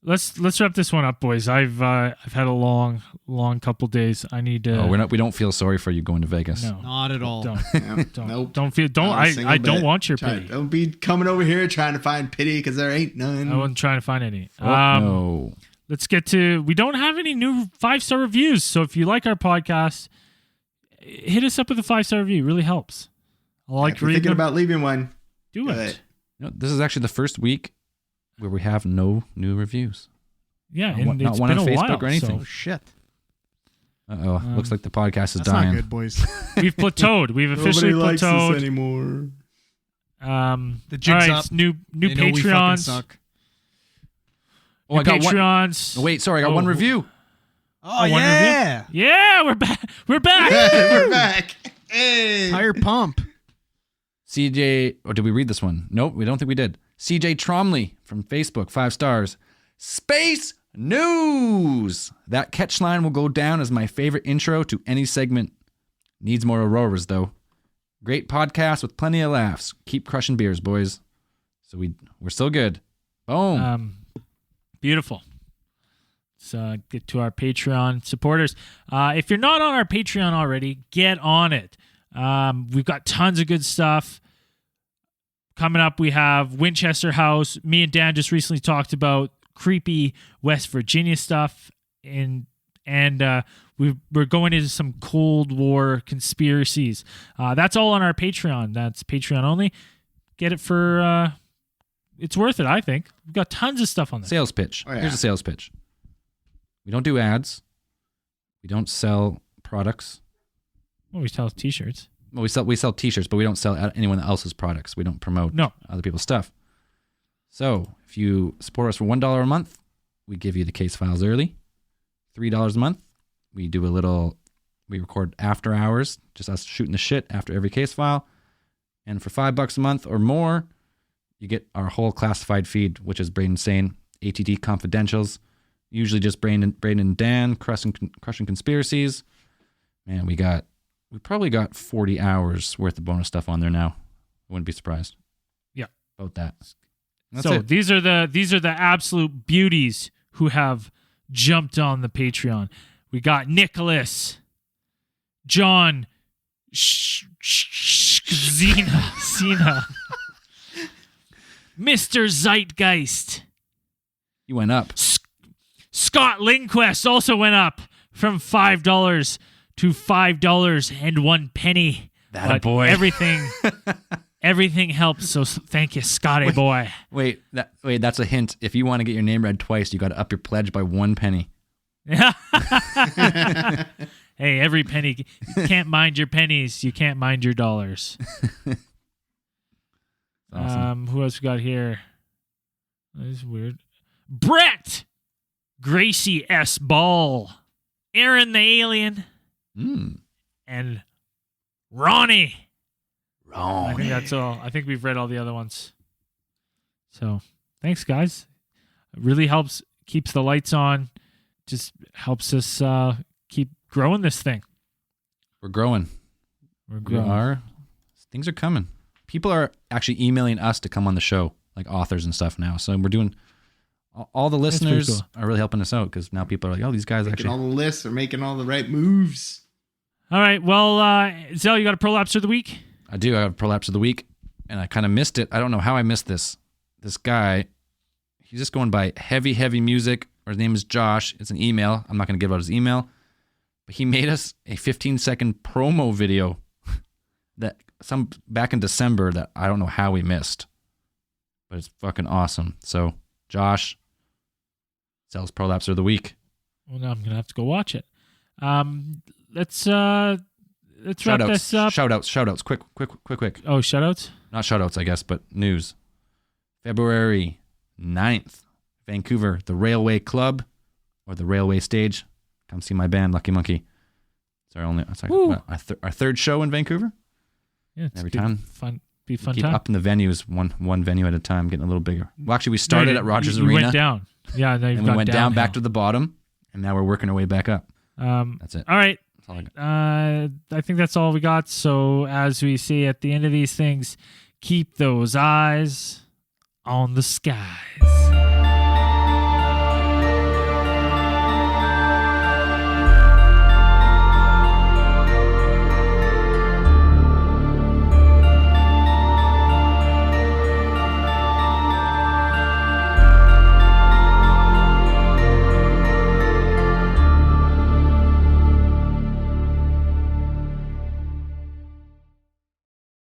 [SPEAKER 2] Let's wrap this one up, boys. I've had a long couple days. I need to.
[SPEAKER 4] Oh, we don't feel sorry for you going to Vegas.
[SPEAKER 2] No,
[SPEAKER 5] Not at all.
[SPEAKER 2] don't.
[SPEAKER 3] Nope.
[SPEAKER 2] Don't feel. Don't.
[SPEAKER 3] Not a single
[SPEAKER 2] I don't
[SPEAKER 3] bit.
[SPEAKER 2] want your pity.
[SPEAKER 3] Don't be coming over here trying to find pity because there ain't none.
[SPEAKER 2] I wasn't trying to find any.
[SPEAKER 4] No.
[SPEAKER 2] Let's get to. We don't have any new 5-star reviews, so if you like our podcast, hit us up with a 5-star review. It really helps. I like
[SPEAKER 3] if you're
[SPEAKER 2] reading
[SPEAKER 3] thinking
[SPEAKER 2] them.
[SPEAKER 3] about leaving one.
[SPEAKER 2] Do
[SPEAKER 3] do
[SPEAKER 2] it.
[SPEAKER 3] it.
[SPEAKER 4] This is actually the first week where we have no new reviews.
[SPEAKER 2] Yeah,
[SPEAKER 4] Not
[SPEAKER 2] and
[SPEAKER 4] one- not
[SPEAKER 2] it's
[SPEAKER 4] one
[SPEAKER 2] been
[SPEAKER 4] on
[SPEAKER 2] a
[SPEAKER 4] Facebook
[SPEAKER 2] while,
[SPEAKER 4] or anything.
[SPEAKER 5] Oh shit.
[SPEAKER 4] Looks like the podcast is
[SPEAKER 5] That's
[SPEAKER 4] dying.
[SPEAKER 5] not good, boys.
[SPEAKER 2] So we've plateaued. We've officially plateaued.
[SPEAKER 3] anymore.
[SPEAKER 5] The jig's
[SPEAKER 2] All right,
[SPEAKER 5] up.
[SPEAKER 2] new
[SPEAKER 5] They know we fucking
[SPEAKER 2] Patreons.
[SPEAKER 5] suck.
[SPEAKER 4] Oh, I got one.
[SPEAKER 2] Patreons.
[SPEAKER 4] Wait, sorry, I got one
[SPEAKER 2] Oh.
[SPEAKER 4] review.
[SPEAKER 5] Oh,
[SPEAKER 2] one
[SPEAKER 5] yeah.
[SPEAKER 2] Yeah, we're back. We're back.
[SPEAKER 3] We're back. Hey.
[SPEAKER 5] Tire pump.
[SPEAKER 4] CJ, or did we read this one? Nope, we don't think we did. CJ Tromley from Facebook, 5 stars. Space News. That catch line will go down as my favorite intro to any segment. Needs more Auroras, though. Great podcast with plenty of laughs. Keep crushing beers, boys. So we're still good. Boom.
[SPEAKER 2] Beautiful. Let's get to our Patreon supporters. If you're not on our Patreon already, get on it. We've got tons of good stuff. Coming up, we have Winchester House. Me and Dan just recently talked about creepy West Virginia stuff, and we're going into some Cold War conspiracies. That's all on our Patreon. That's Patreon only. Get it for it's worth it, I think. We've got tons of stuff on there.
[SPEAKER 4] Sales pitch.
[SPEAKER 3] Oh, yeah.
[SPEAKER 4] Here's a sales pitch. We don't do ads. We don't sell products.
[SPEAKER 2] Well, we sell T-shirts.
[SPEAKER 4] Well, we sell T-shirts, but we don't sell anyone else's products. We don't promote other people's stuff. So if you support us for $1 a month, we give you the case files early. $3 a month, we record after hours, just us shooting the shit after every case file. And for $5 a month or more, you get our whole classified feed, which is Braden Sane, ATD Confidentials, usually just Braden and Dan crushing conspiracies. Man, we probably got 40 hours worth of bonus stuff on there now. I wouldn't be surprised.
[SPEAKER 2] Yeah.
[SPEAKER 4] About that. That's
[SPEAKER 2] So
[SPEAKER 4] it.
[SPEAKER 2] these are the absolute beauties who have jumped on the Patreon. We got Nicholas, John, Zena, Mr. Zeitgeist,
[SPEAKER 4] You went up.
[SPEAKER 2] Scott Lindquist also went up from $5 to $5.01.
[SPEAKER 4] That a
[SPEAKER 2] But
[SPEAKER 4] boy.
[SPEAKER 2] Everything helps. So thank you, Scotty boy.
[SPEAKER 4] Wait, that's a hint. If you want to get your name read twice, you got to up your pledge by 1 penny.
[SPEAKER 2] Hey, every penny. You can't mind your pennies. You can't mind your dollars.
[SPEAKER 4] Awesome.
[SPEAKER 2] Who else we got here? This is weird. Brett, Gracie S. Ball, Aaron the Alien, and Ronnie. I think that's all. I think we've read all the other ones. So thanks, guys. It really helps, keeps the lights on, just helps us keep growing this thing.
[SPEAKER 4] We're growing.
[SPEAKER 2] We're
[SPEAKER 4] We
[SPEAKER 2] growing.
[SPEAKER 4] are. Things are coming. People are actually emailing us to come on the show, like authors and stuff now. So we're doing. All the
[SPEAKER 2] That's pretty
[SPEAKER 4] listeners are really helping us out because now people are like, oh, these guys
[SPEAKER 3] Making
[SPEAKER 4] actually.
[SPEAKER 3] all the lists, are making all the right moves.
[SPEAKER 2] All right. Well, Zell, you got a prolapse of the week?
[SPEAKER 4] I do. I have a prolapse of the week, and I kind of missed it. I don't know how I missed this. This guy, he's just going by heavy music, or his name is Josh. It's an email. I'm not going to give out his email, but he made us a 15-second promo video that some back in December that I don't know how we missed, but it's fucking awesome. So, Josh, Zell's prolapse of the week.
[SPEAKER 2] Well, now I'm gonna have to go watch it. Let's wrap this up.
[SPEAKER 4] Shout outs. Quick.
[SPEAKER 2] Oh, shoutouts.
[SPEAKER 4] Not shout outs, I guess, but news. February 9th, Vancouver, the Railway Club or the Railway Stage. Come see my band, Lucky Monkey. It's our third show in Vancouver.
[SPEAKER 2] Yeah, it's
[SPEAKER 4] Every
[SPEAKER 2] good,
[SPEAKER 4] time.
[SPEAKER 2] fun
[SPEAKER 4] We
[SPEAKER 2] time.
[SPEAKER 4] keep upping the venues, one venue at a time, getting a little bigger. Well, actually, we started at Rogers
[SPEAKER 2] you
[SPEAKER 4] Arena.
[SPEAKER 2] went down. Yeah, now you've
[SPEAKER 4] and we
[SPEAKER 2] gone
[SPEAKER 4] went down back to
[SPEAKER 2] downhill.
[SPEAKER 4] the bottom, and now we're working our way back up. That's it.
[SPEAKER 2] All right.
[SPEAKER 4] That's all I got.
[SPEAKER 2] I think that's all we got. So as we say at the end of these things, keep those eyes on the skies.